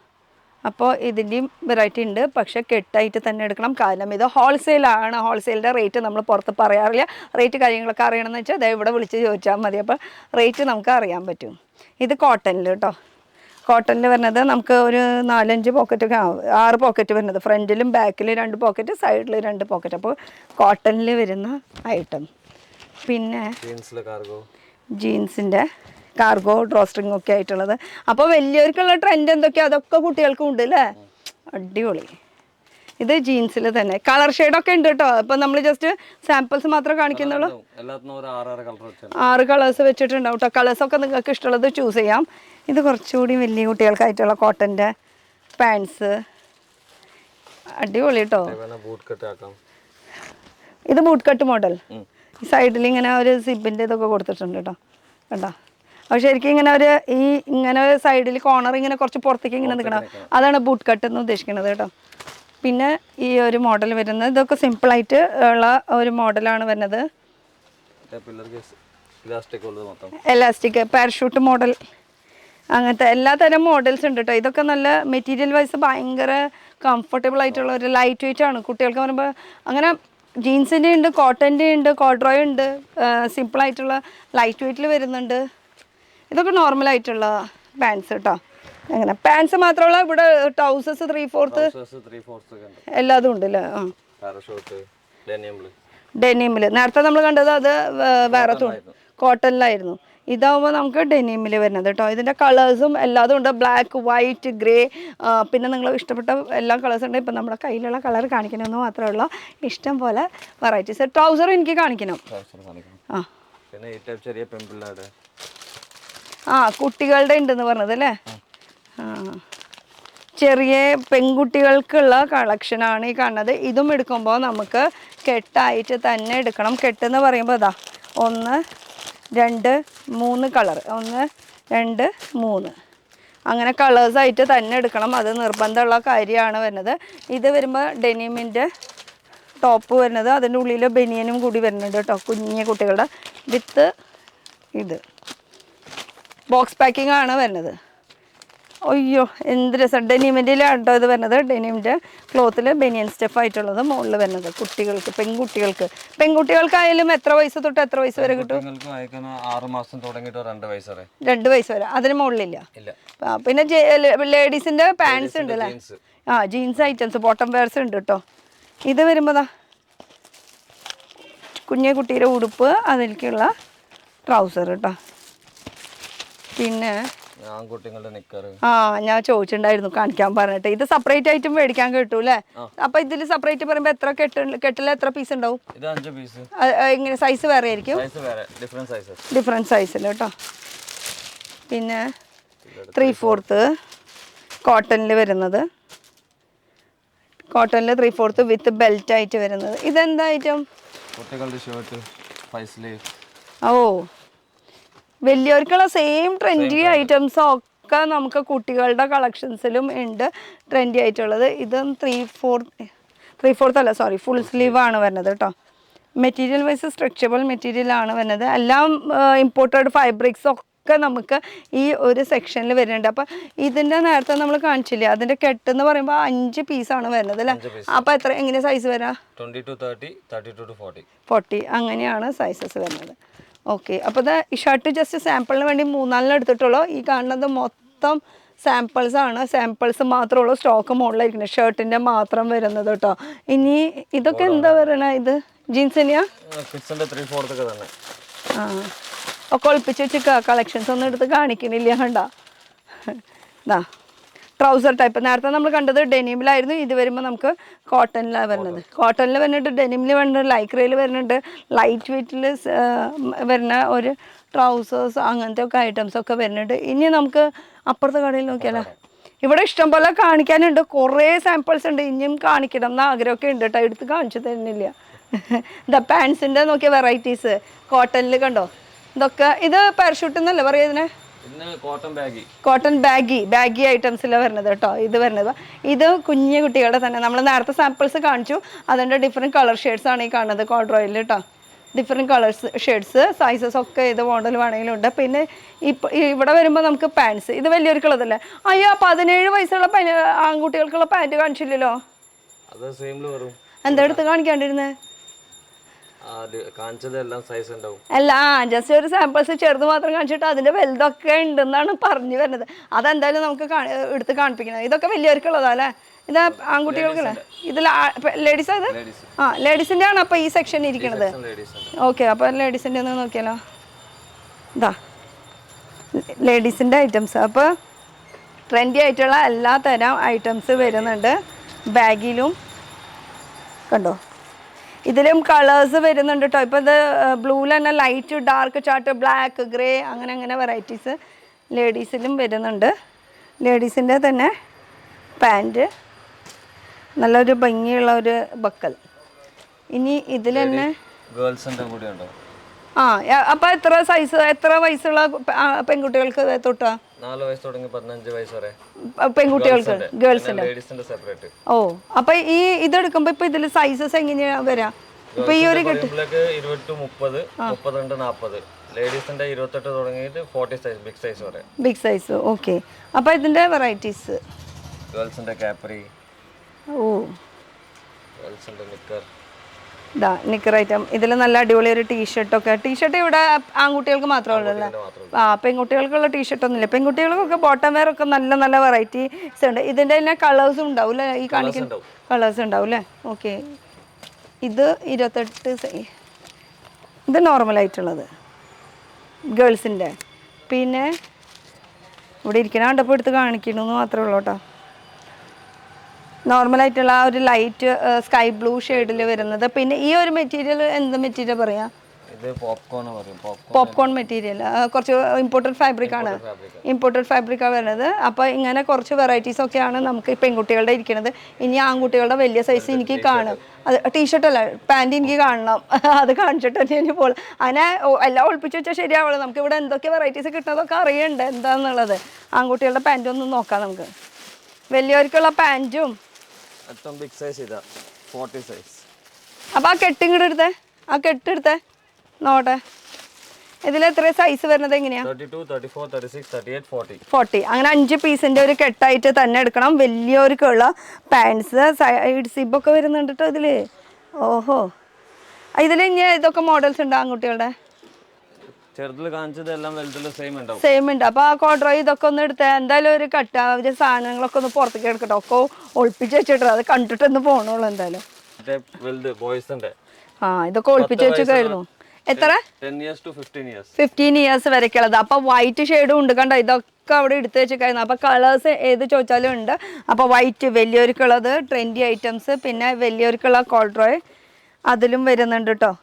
അപ്പോൾ ഇതിൻ്റെയും വെറൈറ്റി ഉണ്ട്, പക്ഷെ കെട്ടായിട്ട് തന്നെ എടുക്കണം. കാരണം ഇത് ഹോൾസെയിലാണ്. ഹോൾസെയിലിൻ്റെ റേറ്റ് നമ്മൾ പുറത്ത് പറയാറില്ല. റേറ്റ് കാര്യങ്ങളൊക്കെ അറിയണമെന്ന് വെച്ചാൽ ദേ ഇവിടെ വിളിച്ച് ചോദിച്ചാൽ മതി. അപ്പോൾ റേറ്റ് നമുക്ക് അറിയാൻ പറ്റും. ഇത് കോട്ടണിൽ കേട്ടോ. കോട്ടണിൽ വരുന്നത് നമുക്ക് ഒരു 4-5 പോക്കറ്റൊക്കെ 6 പോക്കറ്റ് വരുന്നത്. ഫ്രണ്ടിലും ബാക്കിലും 2 പോക്കറ്റ്, സൈഡിൽ 2 പോക്കറ്റ്. അപ്പോൾ കോട്ടണിൽ വരുന്ന ഐറ്റം. പിന്നെ ജീൻസിൻ്റെ കാർഗോ ഡ്രോസ്ട്രിങ് ഒക്കെ ആയിട്ടുള്ളത്. അപ്പോൾ വലിയവർക്കുള്ള ട്രെൻഡ് എന്തൊക്കെയാണ് അതൊക്കെ കുട്ടികൾക്കും ഉണ്ട് അല്ലേ? അടിപൊളി. ഇത് ജീൻസിൽ തന്നെ കളർ ഷെയ്ഡൊക്കെ ഉണ്ട് കേട്ടോ. ഇപ്പം നമ്മൾ ജസ്റ്റ് സാമ്പിൾസ് മാത്രമേ കാണിക്കുന്നുള്ളൂ. 6 കളേഴ്സ് വെച്ചിട്ടുണ്ടാവും കേട്ടോ. കളേഴ്സൊക്കെ നിങ്ങൾക്ക് ഇഷ്ടമുള്ളത് ചൂസ് ചെയ്യാം. ഇത് കുറച്ചുകൂടി വലിയ കുട്ടികൾക്കായിട്ടുള്ള കോട്ടൻ്റെ പാൻസ്, അടിപൊളി കേട്ടോ. ഇത് ബൂട്ട് കട്ട് മോഡൽ. ഈ സൈഡിൽ ഇങ്ങനെ ഒരു സിബിൻ്റെ ഇതൊക്കെ കൊടുത്തിട്ടുണ്ട് കേട്ടോ. കണ്ടോ? അപ്പോൾ ശരിക്കും ഇങ്ങനെ ഒരു ഇങ്ങനെ സൈഡിൽ കോർണർ ഇങ്ങനെ കുറച്ച് പുറത്തേക്ക് ഇങ്ങനെ നിൽക്കണം, അതാണ് ബൂട്ട് കട്ട് എന്ന് ഉദ്ദേശിക്കുന്നത് കേട്ടോ. പിന്നെ ഈ ഒരു മോഡൽ വരുന്നത് ഇതൊക്കെ സിമ്പിളായിട്ട് ഉള്ള ഒരു മോഡലാണ് വരുന്നത്. എലാസ്റ്റിക് പാരഷൂട്ട് മോഡൽ, അങ്ങനത്തെ എല്ലാ തരം മോഡൽസ് ഉണ്ട് കേട്ടോ. ഇതൊക്കെ നല്ല മെറ്റീരിയൽ വൈസ് ഭയങ്കര കംഫർട്ടബിൾ ആയിട്ടുള്ള ഒരു ലൈറ്റ് വെയിറ്റ് ആണ്. കുട്ടികൾക്ക് പറയുമ്പോൾ അങ്ങനെ ജീൻസിൻ്റെ ഉണ്ട്, കോട്ടൻ്റെ ഉണ്ട്, കോഡ്രോയ ഉണ്ട്, സിമ്പിളായിട്ടുള്ള ലൈറ്റ് വെയിറ്റിൽ വരുന്നുണ്ട്. ഇതൊക്കെ നോർമലായിട്ടുള്ള പാൻസ് കേട്ടോ. അങ്ങനെ പാൻസ് മാത്രമല്ല, ഇവിടെ ട്രൗസേഴ്സ് 3/4 എല്ലാതും ഉണ്ട് അല്ലേ? ഡെനിമിൽ നേരത്തെ നമ്മൾ കണ്ടത് അത് വേറെ കോട്ടണിലായിരുന്നു. ഇതാവുമ്പോൾ നമുക്ക് ഡെനിമിൽ വരുന്നത് കേട്ടോ. ഇതിൻ്റെ കളേഴ്സും എല്ലാതും ഉണ്ട്, ബ്ലാക്ക്, വൈറ്റ്, ഗ്രേ, പിന്നെ നിങ്ങൾ ഇഷ്ടപ്പെട്ട എല്ലാ കളേഴ്സും ഉണ്ട്. ഇപ്പം നമ്മുടെ കയ്യിലുള്ള കളർ കാണിക്കണമെന്ന് മാത്രമേ ഉള്ളൂ. ഇഷ്ടം പോലെ വെറൈറ്റീസ്. ട്രൗസർ എനിക്ക് കാണിക്കണം. കുട്ടികളുടെ ഉണ്ടെന്ന് പറഞ്ഞത് അല്ലേ? ചെറിയ പെൺകുട്ടികൾക്കുള്ള കളക്ഷനാണ് ഈ കാണുന്നത്. ഇതും എടുക്കുമ്പോൾ നമുക്ക് കെട്ടായിട്ട് തന്നെ എടുക്കണം. കെട്ടെന്ന് പറയുമ്പോൾ ഇതാ 1, 2, 3 കളർ, 1, 2, 3 അങ്ങനെ കളേഴ്സായിട്ട് തന്നെ എടുക്കണം. അത് നിർബന്ധമുള്ള കാര്യമാണ് വരുന്നത്. ഇത് വരുമ്പോൾ ഡെനിമിൻ്റെ ടോപ്പ് വരുന്നത്, അതിൻ്റെ ഉള്ളിൽ ബനിയനും കൂടി വരുന്നുണ്ട് കേട്ടോ. കുഞ്ഞു കുട്ടികളുടെ വിത്ത് ഇത് ബോക്സ് പാക്കിംഗ് ആണ് വരുന്നത്. അയ്യോ എന്ത് രസം. ഡെനിമിൻ്റെയിലാണ് കേട്ടോ ഇത് വരുന്നത്. ഡെനിമിൻ്റെ ക്ലോത്തിൽ ബനിയൻ സ്റ്റഫ് ആയിട്ടുള്ളത് മുകളിൽ വരുന്നത് കുട്ടികൾക്ക്, പെൺകുട്ടികൾക്കായാലും എത്ര വയസ്സ് തൊട്ട് എത്ര വയസ്സ് വരെ കിട്ടും? 6 മാസം തുടങ്ങിയിട്ട് 2 വയസ്സ് വരെ. 2 വയസ്സ് വരെ. അതിന് മുകളിലില്ല. പിന്നെ ലേഡീസിൻ്റെ പാൻസ് ഉണ്ട് അല്ലേ? ജീൻസ് ഐറ്റംസ്, ബോട്ടം വെയർസ് ഉണ്ട് കേട്ടോ. ഇത് വരുമ്പോൾ കുഞ്ഞു കുട്ടിയുടെ ഉടുപ്പ്, അതിലേക്കുള്ള ട്രൗസർ കേട്ടോ. പിന്നെ ഞാൻ ചോദിച്ചിട്ടുണ്ടായിരുന്നു കാണിക്കാൻ പറഞ്ഞിട്ട്. ഇത് സെപ്പറേറ്റ് ആയിട്ടും മേടിക്കാൻ കിട്ടും അല്ലേ? അപ്പൊ ഇതിൽ സെപ്പറേറ്റ് പറയുമ്പോ എത്ര കെട്ടിൽ എത്ര പീസ് ഉണ്ടാവും? ഇങ്ങനെ സൈസ് വേറെ ആയിരിക്കും, ഡിഫറെന്റ് സൈസിൽ കേട്ടോ. പിന്നെ 3/4 കോട്ടണിൽ വരുന്നത്, കോട്ടണിൽ 3/4 വിത്ത് ബെൽറ്റ് ആയിട്ട് വരുന്നത്. ഇതെന്താ ഐറ്റം? ഓ, വലിയവർക്കുള്ള സെയിം ട്രെൻഡി ഐറ്റംസ് ഒക്കെ നമുക്ക് കുട്ടികളുടെ കളക്ഷൻസിലും ഉണ്ട് ട്രെൻഡി ആയിട്ടുള്ളത്. ഇത് 3/4 അല്ല, സോറി, ഫുൾ സ്ലീവ് ആണ് വരുന്നത് കേട്ടോ. മെറ്റീരിയൽ വൈസ് സ്ട്രെച്ചബിൾ മെറ്റീരിയൽ ആണ് വരുന്നത്. എല്ലാം ഇമ്പോർട്ടഡ് ഫാബ്രിക്സ് ഒക്കെ നമുക്ക് ഈ ഒരു സെക്ഷനിൽ വരുന്നുണ്ട്. അപ്പം ഇതിൻ്റെ നേരത്തെ നമ്മൾ കാണിച്ചില്ലേ, അതിൻ്റെ കെട്ടെന്ന് പറയുമ്പോൾ 5 പീസാണ് വരുന്നത് അല്ലേ? അപ്പം എത്ര എങ്ങനെ സൈസ് വരാം? 22 30, 32 to 40 അങ്ങനെയാണ് സൈസസ് വരുന്നത്. ഓക്കെ, അപ്പോൾ ഇത് ഈ ഷർട്ട് ജസ്റ്റ് സാമ്പിളിന് വേണ്ടി 3-4 എടുത്തിട്ടുള്ളൂ. ഈ കാണുന്നത് മൊത്തം സാമ്പിൾസ് ആണ്. സാമ്പിൾസ് മാത്രമേ ഉള്ളൂ, സ്റ്റോക്ക് മുകളിലായിരിക്കുന്നത്. ഷർട്ടിൻ്റെ മാത്രം വരുന്നത് കേട്ടോ. ഇനി ഇതൊക്കെ എന്താ പറയണ? ഇത് ജീൻസ് തന്നെയാ? ഒക്കെ ഒളിപ്പിച്ച് വെച്ചിക്ക. കളക്ഷൻസ് ഒന്നും എടുത്ത് കാണിക്കണില്ല കണ്ട. ഇതാ ട്രൗസർ ടൈപ്പ്. നേരത്തെ നമ്മൾ കണ്ടത് ഡെനിമിലായിരുന്നു. ഇത് വരുമ്പോൾ നമുക്ക് കോട്ടണിലാണ് വരുന്നത്. കോട്ടണിൽ വരുന്നുണ്ട്, ഡെനിമിൽ വരുന്നുണ്ട്, ലൈക്രയിൽ വരുന്നുണ്ട്, ലൈറ്റ് വെയ്റ്റിൽ വരുന്ന ഒരു ട്രൗസേഴ്സ്, അങ്ങനത്തെ ഒക്കെ ഐറ്റംസ് ഒക്കെ വരുന്നുണ്ട്. ഇനി നമുക്ക് അപ്പുറത്തെ കടയിൽ നോക്കിയാലോ. ഇവിടെ ഇഷ്ടം പോലെ കാണിക്കാനുണ്ട്, കുറേ സാമ്പിൾസ് ഉണ്ട്. ഇനിയും കാണിക്കണം എന്ന് ആഗ്രഹമൊക്കെ ഉണ്ട് കേട്ടോ. എടുത്ത് കാണിച്ചു തരുന്നില്ല. ഇതാ പാൻസിൻ്റെ നോക്കിയ വെറൈറ്റീസ് കോട്ടണിൽ കണ്ടോ. ഇതൊക്കെ ഇത് പാരഷൂട്ട് എന്നല്ലേ പറയുക ഇതിനെ? ഇതിന് കോട്ടൺ ബാഗി. കോട്ടൺ ബാഗി ഐറ്റംസിലാണ് വരുന്നത് കേട്ടോ. ഇത് വരുന്നത് ഇത് കുഞ്ഞു കുട്ടികളുടെ തന്നെ നമ്മൾ നേരത്തെ സാമ്പിൾസ് കാണിച്ചു. അതിൻ്റെ ഡിഫറെൻറ്റ് കളർ ഷെയ്ഡ്സ് ആണ് ഈ കാണുന്നത് കോഡ്രോയിൽ കേട്ടോ. ഡിഫറെൻറ്റ് കളേഴ്സ് ഷെയ്ഡ്സ് സൈസസ് ഒക്കെ ഇത് മോഡൽ വേണമെങ്കിലും ഉണ്ട്. പിന്നെ ഇവിടെ വരുമ്പോൾ നമുക്ക് പാൻസ് ഇത് വലിയൊരുക്കുള്ളതല്ലേ. അയ്യോ 17 വയസ്സുള്ള ആൺകുട്ടികൾക്കുള്ള പാൻറ്റ് കാണിച്ചില്ലല്ലോ. അത് സെയിമിൽ വരും. എന്താ എടുത്ത് കാണിക്കാണ്ടിരുന്നത്? അല്ല ജസ്റ്റ് ഒരു സാമ്പിൾസ് ചെറുത് മാത്രം കാണിച്ചിട്ട് അതിന്റെ വലുതൊക്കെ ഉണ്ടെന്നാണ് പറഞ്ഞു വരുന്നത്. അതെന്തായാലും നമുക്ക് എടുത്ത് കാണിപ്പിക്കണം. ഇതൊക്കെ വലിയവർക്കുള്ളതാ അല്ലേ? ഇത് ആൺകുട്ടികൾക്കല്ലേ? ഇതിൽ ലേഡീസ് അത് ലേഡീസിന്റെ ആണ് അപ്പൊ ഈ സെക്ഷൻ ഇരിക്കണത്. ഓക്കെ, അപ്പൊ ലേഡീസിന്റെ ഒന്ന് നോക്കിയാലോ. ഇതാ ലേഡീസിന്റെ ഐറ്റംസ്. അപ്പോൾ ട്രെൻഡി ആയിട്ടുള്ള എല്ലാ തരം ഐറ്റംസ് വരുന്നുണ്ട്. ബാഗിലും കണ്ടോ, ഇതിലും കളേഴ്സ് വരുന്നുണ്ട് കേട്ടോ. ഇപ്പോൾ ഇത് ബ്ലൂവിൽ തന്നെ light dark chart black grey അങ്ങനെ വെറൈറ്റീസ് ലേഡീസിലും വരുന്നുണ്ട്. ലേഡീസിൻ്റെ തന്നെ പാൻറ്റ് നല്ലൊരു ഭംഗിയുള്ള ഒരു ബക്കൽ. ഇനി ഇതിൽ തന്നെ ഗേൾസിൻ്റെ കൂടെ ഉണ്ടോ? അപ്പോൾ എത്ര വയസ്സുള്ള പെൺകുട്ടികൾക്ക് തൊട്ടാ? 4 വയസ്സ് തുടങ്ങി 15 വയസ്സ് വരെ പെൺകുട്ടികൾക്ക് ഗേൾസിന്റെ. ഓ, അപ്പൊ ഈ ഇതെടുക്കുമ്പോ ഇപ്പൊ ഇതില് സൈസസ് എങ്ങനെയാ വരാ? ഇപ്പൊ ഈ ഒരു കെട്ട് 20 30 32 40 ലേഡീസിന്റെ 28 തുടങ്ങിയിട്ട് 40 സൈസ് ബിഗ് സൈസ്. ഓക്കെ, അപ്പൊ ഇതിന്റെ വെറൈറ്റീസ് ഗേൾസിന്റെ കാപ്രി. ഓ, ഗേൾസിന്റെ നിക്കർ. നിക്കർ ഐറ്റം. ഇതിൽ നല്ല അടിപൊളി ഒരു ടീഷർട്ടൊക്കെ. ടീഷർട്ട് ഇവിടെ ആൺകുട്ടികൾക്ക് മാത്രമല്ലല്ലോ. പെൺകുട്ടികൾക്കുള്ള ടീഷർട്ടൊന്നുമില്ല. പെൺകുട്ടികൾക്കൊക്കെ ബോട്ടം വെയർ ഒക്കെ നല്ല വെറൈറ്റീസ് ഉണ്ട്. ഇതിൻ്റെ തന്നെ കളേഴ്സും ഉണ്ടാവും അല്ലേ? ഈ കാണിക്കുന്ന കളേഴ്സ് ഉണ്ടാവും അല്ലേ? ഓക്കെ, ഇത് 28. ഇത് നോർമലായിട്ടുള്ളത് ഗേൾസിൻ്റെ. പിന്നെ ഇവിടെ ഇരിക്കണ കണ്ടപ്പോൾ എടുത്ത് കാണിക്കണമെന്ന് മാത്രമേ ഉള്ളൂ കേട്ടോ. നോർമലായിട്ടുള്ള ഒരു ലൈറ്റ് സ്കൈ ബ്ലൂ ഷെയ്ഡിൽ വരുന്നത്. പിന്നെ ഈ ഒരു മെറ്റീരിയൽ എന്ത് മെറ്റീരിയൽ പറയാ? Popcorn material. കുറച്ച് ഇമ്പോർട്ടഡ് ഫാബ്രിക്കാണ് വരുന്നത്. അപ്പോൾ ഇങ്ങനെ കുറച്ച് വെറൈറ്റീസ് ഒക്കെയാണ് നമുക്ക് പെൺകുട്ടികളുടെ ഇരിക്കുന്നത്. ഇനി ആൺകുട്ടികളുടെ വലിയ സൈസ് എനിക്ക് കാണും. അത് ടീഷർട്ടല്ല, പാൻറ് എനിക്ക് കാണണം. അത് കാണിച്ചിട്ട് തന്നെ പോൾ അങ്ങനെ എല്ലാം ഒളിപ്പിച്ച് വെച്ചാൽ ശരിയാവുള്ളൂ. നമുക്ക് ഇവിടെ എന്തൊക്കെ വെറൈറ്റീസ് കിട്ടുന്നതൊക്കെ അറിയണ്ട എന്താണെന്നുള്ളത്. ആൺകുട്ടികളുടെ പാൻറ്റും ഒന്ന് നോക്കാം നമുക്ക്. വലിയവർക്കുള്ള പാൻറ്റും ഏറ്റവും ബിഗ് സൈസ് ഇതാ 40 സൈസ്. അപ്പോൾ ആ കെട്ടെടുത്തേ നോട്ടെ. ഇതിൽ എത്ര സൈസ് വരുന്നത് എങ്ങനെയാ? 32 34 36 38 40 അങ്ങനെ 5 പീസിന്റെ ഒരു കെട്ടായിട്ട് തന്നെ എടുക്കണം. വലിയവർക്കുള്ള പാൻസ് സൈഡ് സിബൊക്കെ വരുന്നുണ്ട് കേട്ടോ ഇതില്. ഓഹോ, ഇതിൽ ഇനി ഇതൊക്കെ മോഡൽസ് ഉണ്ട് ആൺകുട്ടികളുടെ. സെയിം ഉണ്ട്. അപ്പൊ ആ കോഡ്രോ ഇതൊക്കെ ഒന്ന് എടുത്ത് എന്തായാലും ഒരു കട്ട സാധനങ്ങളൊക്കെ ഒന്ന് പുറത്തേക്ക് എടുക്കട്ടോ. ഒക്കെ ഒളിപ്പിച്ച് വെച്ചിട്ട് അത് കണ്ടിട്ടൊന്ന് പോണോളൂ എന്തായാലും. ഇതൊക്കെ ഒളിപ്പിച്ച് വെച്ചിട്ടായിരുന്നു. എത്ര? 15 ഇയേഴ്സ് വരെയൊക്കെയുള്ളത്. അപ്പൊ വൈറ്റ് ഷെയ്ഡും ഉണ്ട് കണ്ടോ. ഇതൊക്കെ അവിടെ എടുത്ത് വെച്ചിട്ടായിരുന്നു. അപ്പൊ കളേഴ്സ് ഏത് ചോദിച്ചാലും ഉണ്ട്. അപ്പൊ വൈറ്റ് വലിയവർക്കുള്ളത് ട്രെൻഡി ഐറ്റംസ്. പിന്നെ വലിയവർക്കുള്ള കോഡ്രോയ് അതിലും വരുന്നുണ്ട് കേട്ടോ.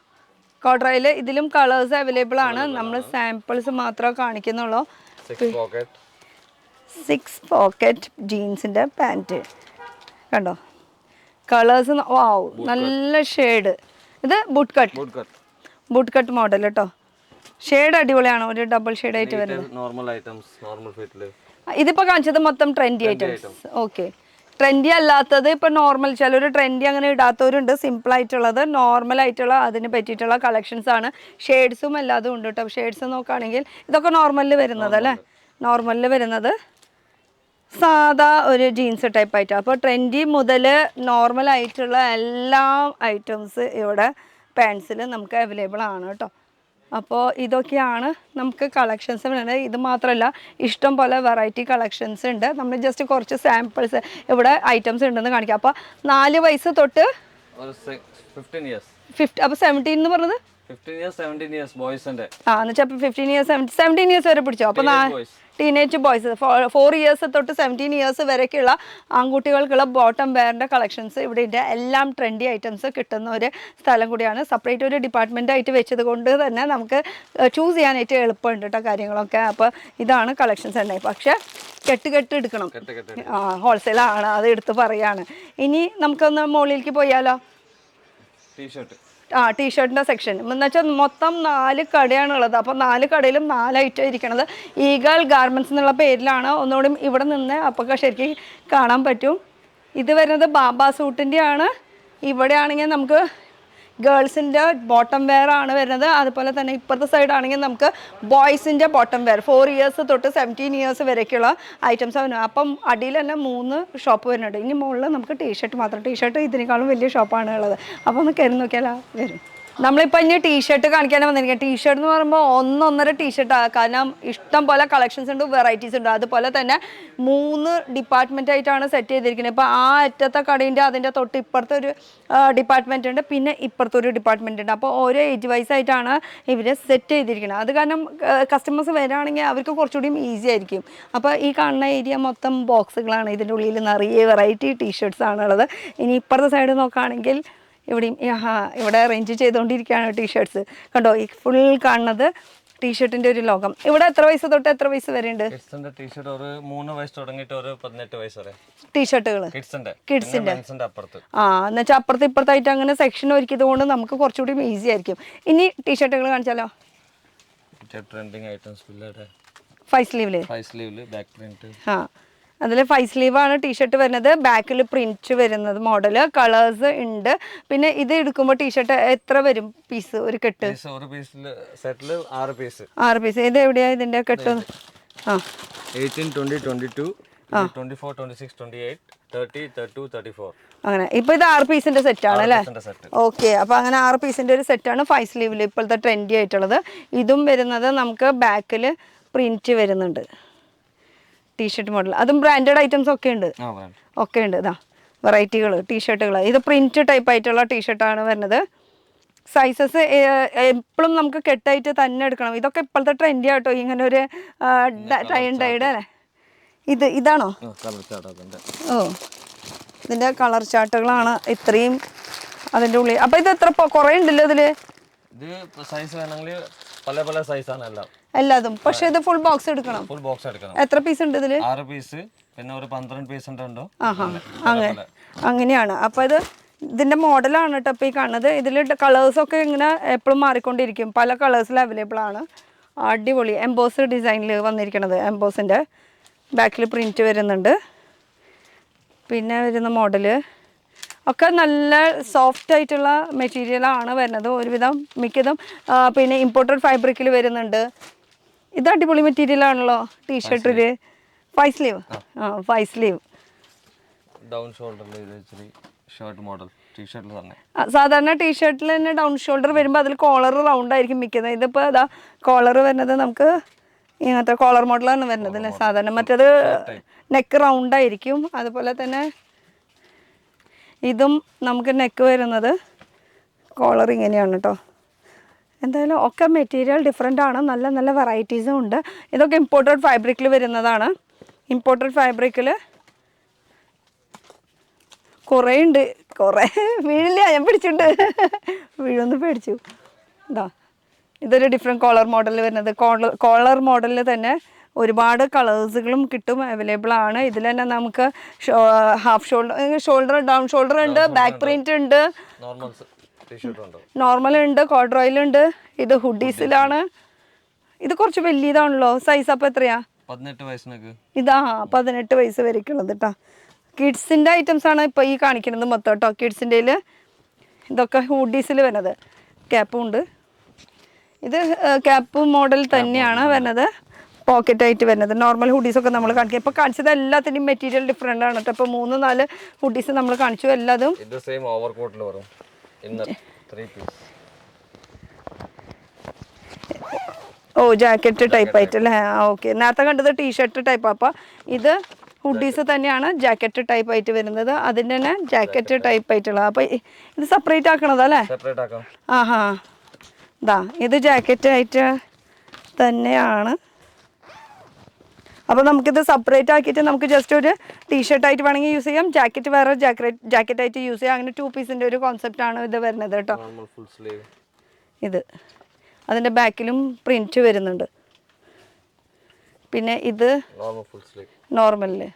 കോഡ്രോയിൽ ഇതിലും കളേഴ്സ് അവൈലബിൾ ആണ്. നമ്മൾ സാമ്പിൾസ് മാത്രമേ കാണിക്കുന്നുള്ളൂ. 6 പോക്കറ്റ് ജീൻസിന്റെ പാൻറ്റ് കണ്ടോ. കളേഴ്സ് വാവ്, നല്ല ഷെയ്ഡ്. ഇത് ബൂട്ട് കട്ട് മോഡൽ കേട്ടോ. ഷെയ്ഡ് അടിപൊളിയാണ്. ഒരു ഡബിൾ ഷെയ്ഡ് ആയിട്ട് വരുന്നത്. ഇതിപ്പോ കാണിച്ചത് മൊത്തം ട്രെൻഡി ഐറ്റംസ്. ഓക്കെ, ട്രെൻഡി അല്ലാത്തത് ഇപ്പൊ നോർമൽ ചിലർ ട്രെൻഡി അങ്ങനെ ഇടാത്തവരുണ്ട്. സിമ്പിൾ ആയിട്ടുള്ളത് നോർമൽ ആയിട്ടുള്ള അതിന് പറ്റിയിട്ടുള്ള കളക്ഷൻസ് ആണ്. ഷെയ്ഡ്സും എല്ലാതും ഉണ്ട് കേട്ടോ. ഷെയ്ഡ്സ് നോക്കുകയാണെങ്കിൽ ഇതൊക്കെ നോർമലിൽ വരുന്നത് അല്ലേ? നോർമലിൽ വരുന്നത് സാധാ ഒരു ജീൻസ് ടൈപ്പ് ആയിട്ട്. അപ്പോൾ ട്രെൻഡി മുതൽ നോർമൽ ആയിട്ടുള്ള എല്ലാ ഐറ്റംസ് ഇവിടെ പാൻസിൽ നമുക്ക് അവൈലബിൾ ആണ് കേട്ടോ. അപ്പോൾ ഇതൊക്കെയാണ് നമുക്ക് കളക്ഷൻസ് വരുന്നത്. ഇത് മാത്രമല്ല ഇഷ്ടം പോലെ വെറൈറ്റി കളക്ഷൻസ് ഉണ്ട്. നമ്മൾ ജസ്റ്റ് കുറച്ച് സാമ്പിൾസ് ഇവിടെ ഐറ്റംസ് ഉണ്ടെന്ന് കാണിക്കാം. അപ്പോൾ 4 വയസ്സ് തൊട്ട് 15 അപ്പോൾ 17 എന്ന് പറഞ്ഞത് 17 ഇയേഴ്സ് ബോയ്സിന്റെ. എന്നുവെച്ചാൽ 15 ഇയേഴ്സ് 17 ഇയേഴ്സ് വരെ പിടിച്ചോ. അപ്പോൾ ടീനേജ് ബോയ്സ് 4 ഇയേഴ്സ് തൊട്ട് 17 ഇയേഴ്സ് വരെയൊക്കെയുള്ള ആൺകുട്ടികൾക്കുള്ള ബോട്ടം വെയറിൻ്റെ കളക്ഷൻസ് ഇവിടെ ഉണ്ട്. എല്ലാം ട്രെൻഡി ഐറ്റംസ് കിട്ടുന്ന ഒരു സ്ഥലം കൂടിയാണ്. സെപ്പറേറ്റ് ഒരു ഡിപ്പാർട്ട്മെൻ്റ് ആയിട്ട് വെച്ചത് കൊണ്ട് തന്നെ നമുക്ക് ചൂസ് ചെയ്യാനായിട്ട് എളുപ്പമുണ്ട് കേട്ടോ കാര്യങ്ങളൊക്കെ. അപ്പോൾ ഇതാണ് കളക്ഷൻസ് ഉണ്ടായി. പക്ഷേ കെട്ട് എടുക്കണം. ഹോൾസെയിലാണ്, അത് എടുത്ത് പറയാണ്. ഇനി നമുക്കൊന്ന് മുകളിലേക്ക് പോയാലോ. ടീഷർട്ടിൻ്റെ സെക്ഷൻ എന്ന് വെച്ചാൽ മൊത്തം 4 കടയാണുള്ളത്. അപ്പോൾ 4 കടയിലും 4 ഐറ്റം ഇരിക്കണത്. ഈഗൾ ഗാർമെൻറ്റ്സ് എന്നുള്ള പേരിലാണ്. ഒന്നുകൂടി ഇവിടെ നിന്ന് അപ്പോൾ ശരിക്കും കാണാൻ പറ്റും. ഇത് വരുന്നത് ബാബാ സൂട്ടിൻ്റെ ആണ്. ഇവിടെ ആണെങ്കിൽ നമുക്ക് ഗേൾസിൻ്റെ ബോട്ടം വെയർ ആണ് വരുന്നത്. അതുപോലെ തന്നെ ഇപ്പുറത്തെ സൈഡ് ആണെങ്കിൽ നമുക്ക് ബോയ്സിൻ്റെ ബോട്ടം വെയർ 4 ഇയേഴ്സ് തൊട്ട് 17 ഇയേഴ്സ് വരെയൊക്കെയുള്ള ഐറ്റംസ് ആണ്. അപ്പം അടിയിൽ തന്നെ 3 ഷോപ്പ് വരുന്നുണ്ട്. ഇനി മുകളിൽ നമുക്ക് ടീഷർട്ട് മാത്രം. ടീഷർട്ട് ഇതിനേക്കാളും വലിയ ഷോപ്പാണ് ഉള്ളത്. അപ്പോൾ ഒന്ന് കയറി നോക്കിയാലോ വരും. നമ്മളിപ്പോൾ ഇനി ടീഷർട്ട് കാണിക്കാനാണ് വന്നിരിക്കുക. ടീഷർട്ട് എന്ന് പറയുമ്പോൾ 1-1.5 ടീഷർട്ടാണ്. കാരണം ഇഷ്ടം പോലെ കളക്ഷൻസ് ഉണ്ട്, വെറൈറ്റീസ് ഉണ്ട്. അതുപോലെ തന്നെ 3 ഡിപ്പാർട്ട്മെൻ്റ് ആയിട്ടാണ് സെറ്റ് ചെയ്തിരിക്കുന്നത്. ഇപ്പോൾ ആ അറ്റത്തെ കടേൻ്റെ അതിൻ്റെ തൊട്ട് ഇപ്പുറത്തെ ഒരു ഡിപ്പാർട്ട്മെൻ്റ് ഉണ്ട്, പിന്നെ ഇപ്പുറത്തെ ഒരു ഡിപ്പാർട്ട്മെൻ്റ് ഉണ്ട്. അപ്പോൾ ഓരോ ഏജ് വൈസ് ആയിട്ടാണ് ഇവർ സെറ്റ് ചെയ്തിരിക്കുന്നത്. അത് കാരണം കസ്റ്റമേഴ്സ് വരികയാണെങ്കിൽ അവർക്ക് കുറച്ചുകൂടിയും ഈസി ആയിരിക്കും. അപ്പോൾ ഈ കാണുന്ന ഏരിയ മൊത്തം ബോക്സുകളാണ്. ഇതിൻ്റെ ഉള്ളിൽ നിറയെ വെറൈറ്റി ടീഷർട്ട്സ് ആണുള്ളത്. ഇനി ഇപ്പുറത്തെ സൈഡ് നോക്കുകയാണെങ്കിൽ ഇവിടെയും ഇവിടെ അറേഞ്ച് ചെയ്തുകൊണ്ടിരിക്കുകയാണ് ടീഷർട്ട്സ്. കണ്ടോ, ഈ ഫുൾ കാണുന്നത് ടീഷർട്ടിന്റെ ഒരു ലോകം. ഇവിടെ എത്ര വയസ്സ് തൊട്ട് എത്ര വയസ്സ് വരെ ഉണ്ട്? ടീഷർട്ട് ഒരു 3 വയസ്സ് തുടങ്ങിയിട്ട് ഒരു 18 വയസ്സ് വരെ ടീഷർട്ടുകൾ കിഡ്സിന്റെ എന്നുവെച്ചാൽ അപ്പുറത്ത് ഇപ്പുറത്തായിട്ട് അങ്ങനെ സെക്ഷൻ ഒരുക്കിയത് കൊണ്ട് നമുക്ക് കുറച്ചുകൂടി ഈസി ആയിരിക്കും. ഇനി ടീഷർട്ടുകൾ കാണിച്ചാലോ? ഫൈവ് സ്ലീവില് ബാക്ക് പ്രിന്റ്. അതിൽ 5 സ്ലീവാണ് ടീഷർട്ട് വരുന്നത്. ബാക്കിൽ പ്രിന്റ് വരുന്നത് മോഡല് കളേഴ്സ് ഉണ്ട്. പിന്നെ ഇത് എടുക്കുമ്പോൾ ടീഷർട്ട് എത്ര വരും പീസ്? ഒരു കെട്ട് 6 പീസ്. ഇത് എവിടെയാ ഇതിന്റെ കെട്ട്? 18, 20, 22, 24, 26, 28, 30, 32, 34. അങ്ങനെ ഇപ്പൊ ഇത് 6 പീസിന്റെ സെറ്റ് ആണ് അല്ലേ? ഓക്കെ, അപ്പൊ അങ്ങനെ 6 പീസിന്റെ ഒരു സെറ്റാണ് 5 സ്ലീവിൽ ഇപ്പോഴത്തെ ട്രെൻഡി ആയിട്ടുള്ളത്. ഇതും വരുന്നത് നമുക്ക് ബാക്കിൽ പ്രിന്റ് വരുന്നുണ്ട്. ടീഷർട്ട് മോഡൽ, അതും ബ്രാൻഡഡ് ഐറ്റംസ് ഒക്കെ ഉണ്ട്. ഇതാ വെറൈറ്റികൾ ടീഷർട്ടുകൾ. ഇത് പ്രിന്റ് ടൈപ്പ് ആയിട്ടുള്ള ടീഷർട്ടാണ് വരുന്നത്. സൈസസ് എപ്പോഴും നമുക്ക് കെട്ടായിട്ട് തന്നെ എടുക്കണം. ഇതൊക്കെ ഇപ്പോഴത്തെ ട്രെൻഡി ആട്ടോ, ഇങ്ങനെ ഒരു ഡൈഡ് അല്ലേ? ഇതാണോ? ഓ, ഇതിന്റെ കളർ ചാർട്ടുകളാണ് ഇത്രയും അതിന്റെ ഉള്ളിൽ. അപ്പൊ ഇത് എത്ര കുറേ ഉണ്ടല്ലോ ഇതില്? പല സൈസാണ് എല്ലാതും. പക്ഷെ ഇത് ഫുൾ ബോക്സ് എടുക്കണം. എത്ര പീസ് ഉണ്ട് ഇതില്? 6 പീസ്, പിന്നെ ഒരു 12 പീസ് ഉണ്ടോ. അങ്ങനെയാണ്. അപ്പൊ ഇത് ഇതിന്റെ മോഡലാണ് കേട്ടോ ഇപ്പൊ ഈ കാണുന്നത്. ഇതിൽ കളേഴ്സ് ഒക്കെ ഇങ്ങനെ എപ്പോഴും മാറിക്കൊണ്ടിരിക്കും. പല കളേഴ്സിൽ അവൈലബിൾ ആണ്. അടിപൊളി എംബോസ് ഡിസൈനിൽ വന്നിരിക്കണത്. എംബോസിന്റെ ബാക്കിൽ പ്രിന്റ് വരുന്നുണ്ട്. പിന്നെ വരുന്ന മോഡല് ഒക്കെ നല്ല സോഫ്റ്റ് ആയിട്ടുള്ള മെറ്റീരിയലാണ് വരുന്നത്. ഒരുവിധം മിക്കതും പിന്നെ ഇമ്പോർട്ടഡ് ഫാബ്രിക്കിൽ വരുന്നുണ്ട്. ഇത് അടിപൊളി മെറ്റീരിയൽ ആണല്ലോ ടീഷർട്ടില്. 5 സ്ലീവ്. 5 സ്ലീവ് ഡൗൺ ഷോൾഡറിൽ ഷർട്ട് മോഡൽ ടീഷർട്ടിൽ തന്നെ. സാധാരണ ടീഷർട്ടിൽ തന്നെ ഡൗൺ ഷോൾഡർ വരുമ്പോൾ അതിൽ കോളർ റൗണ്ട് ആയിരിക്കും മിക്കുന്നത്. ഇതിപ്പോൾ അതാ കോളർ വരുന്നത് നമുക്ക് ഇങ്ങനത്തെ കോളർ മോഡലാണ് വരുന്നത് അല്ലേ സാധാരണ. മറ്റേത് നെക്ക് റൗണ്ട് ആയിരിക്കും. അതുപോലെ തന്നെ ഇതും നമുക്ക് നെക്ക് വരുന്നത് കോളർ ഇങ്ങനെയാണ് കേട്ടോ. എന്തായാലും ഒക്കെ മെറ്റീരിയൽ ഡിഫറെൻ്റ് ആണ്. നല്ല നല്ല വെറൈറ്റീസും ഉണ്ട്. ഇതൊക്കെ ഇമ്പോർട്ടഡ് ഫാബ്രിക്കിൽ വരുന്നതാണ്. ഇമ്പോർട്ടഡ് ഫാബ്രിക്കിൽ കുറേ ഉണ്ട്. കുറേ വീഴില്ല, ഞാൻ പിടിച്ചിട്ടുണ്ട്. വീഴൊന്ന് പേടിച്ചു. ഇതാ ഇതൊരു ഡിഫറെൻറ്റ് കോളർ മോഡൽ വരുന്നത്. കോളർ മോഡലിൽ തന്നെ ഒരുപാട് കളേഴ്സുകളും കിട്ടും, അവൈലബിൾ ആണ്. ഇതിൽ തന്നെ നമുക്ക് ഹാഫ് ഷോൾഡർ ഡൗൺ ഷോൾഡർ ഉണ്ട്, ബാക്ക് പ്രിന്റ് ഉണ്ട്, നോർമൽ ഉണ്ട്, കോഡ്രോയിലുണ്ട്. ഇത് ഹുഡീസിലാണ്. ഇത് കുറച്ച് വലിയതാണല്ലോ സൈസ്. അപ്പോൾ എത്രയാ? 18 വയസ്സിനൊക്കെ. ഇതാ 18 വയസ്സ് വരയ്ക്കുള്ളത് കേട്ടോ. കിഡ്സിൻ്റെ ഐറ്റംസ് ആണ് ഇപ്പോൾ ഈ കാണിക്കുന്നത് മൊത്തം കേട്ടോ. കിഡ്സിൻ്റെ ഇതൊക്കെ ഹുഡീസിൽ വരുന്നത്. ക്യാപ്പും ഉണ്ട്. ഇത് ക്യാപ്പ് മോഡൽ തന്നെയാണ് വരുന്നത്. പോക്കറ്റ് ആയിട്ട് വരുന്നത്. നോർമൽ ഹുഡീസൊക്കെ നമ്മൾ കാണിക്കുക. ഇപ്പോൾ കാണിച്ചത് എല്ലാത്തിൻ്റെയും മെറ്റീരിയൽ ഡിഫറെൻ്റ് ആണ് കേട്ടോ. ഇപ്പോൾ 3-4 ഹുഡീസ് നമ്മൾ കാണിച്ചു. എല്ലാതും ഓ ജാക്കറ്റ് ടൈപ്പ് ആയിട്ട് അല്ലേ? ഓക്കെ, നേരത്തെ കണ്ടത് ടീഷർട്ട് ടൈപ്പ്. അപ്പോൾ ഇത് ഹുഡീസ് തന്നെയാണ് ജാക്കറ്റ് ടൈപ്പ് ആയിട്ട് വരുന്നത്. അതിൻ്റെ തന്നെ ജാക്കറ്റ് ടൈപ്പ് ആയിട്ടുള്ളത്. അപ്പോൾ ഇത് സെപ്പറേറ്റ് ആക്കണതല്ലേ? ആഹാ, ഇതാ ഇത് ജാക്കറ്റ് ആയിട്ട് തന്നെയാണ്. അപ്പോൾ നമുക്കിത് സെപ്പറേറ്റ് ആക്കിയിട്ട് നമുക്ക് ജസ്റ്റ് ഒരു ടീഷർട്ടായിട്ട് വേണമെങ്കിൽ യൂസ് ചെയ്യാം, ജാക്കറ്റ് വേറെ ജാക്കറ്റായിട്ട് യൂസ് ചെയ്യാം. അങ്ങനെ 2 പീസിൻ്റെ ഒരു കോൺസെപ്റ്റാണ് ഇത് വരുന്നത് കേട്ടോ. ഇത് അതിൻ്റെ ബാക്കിലും പ്രിന്റ് വരുന്നുണ്ട്. പിന്നെ ഇത് നോർമലില്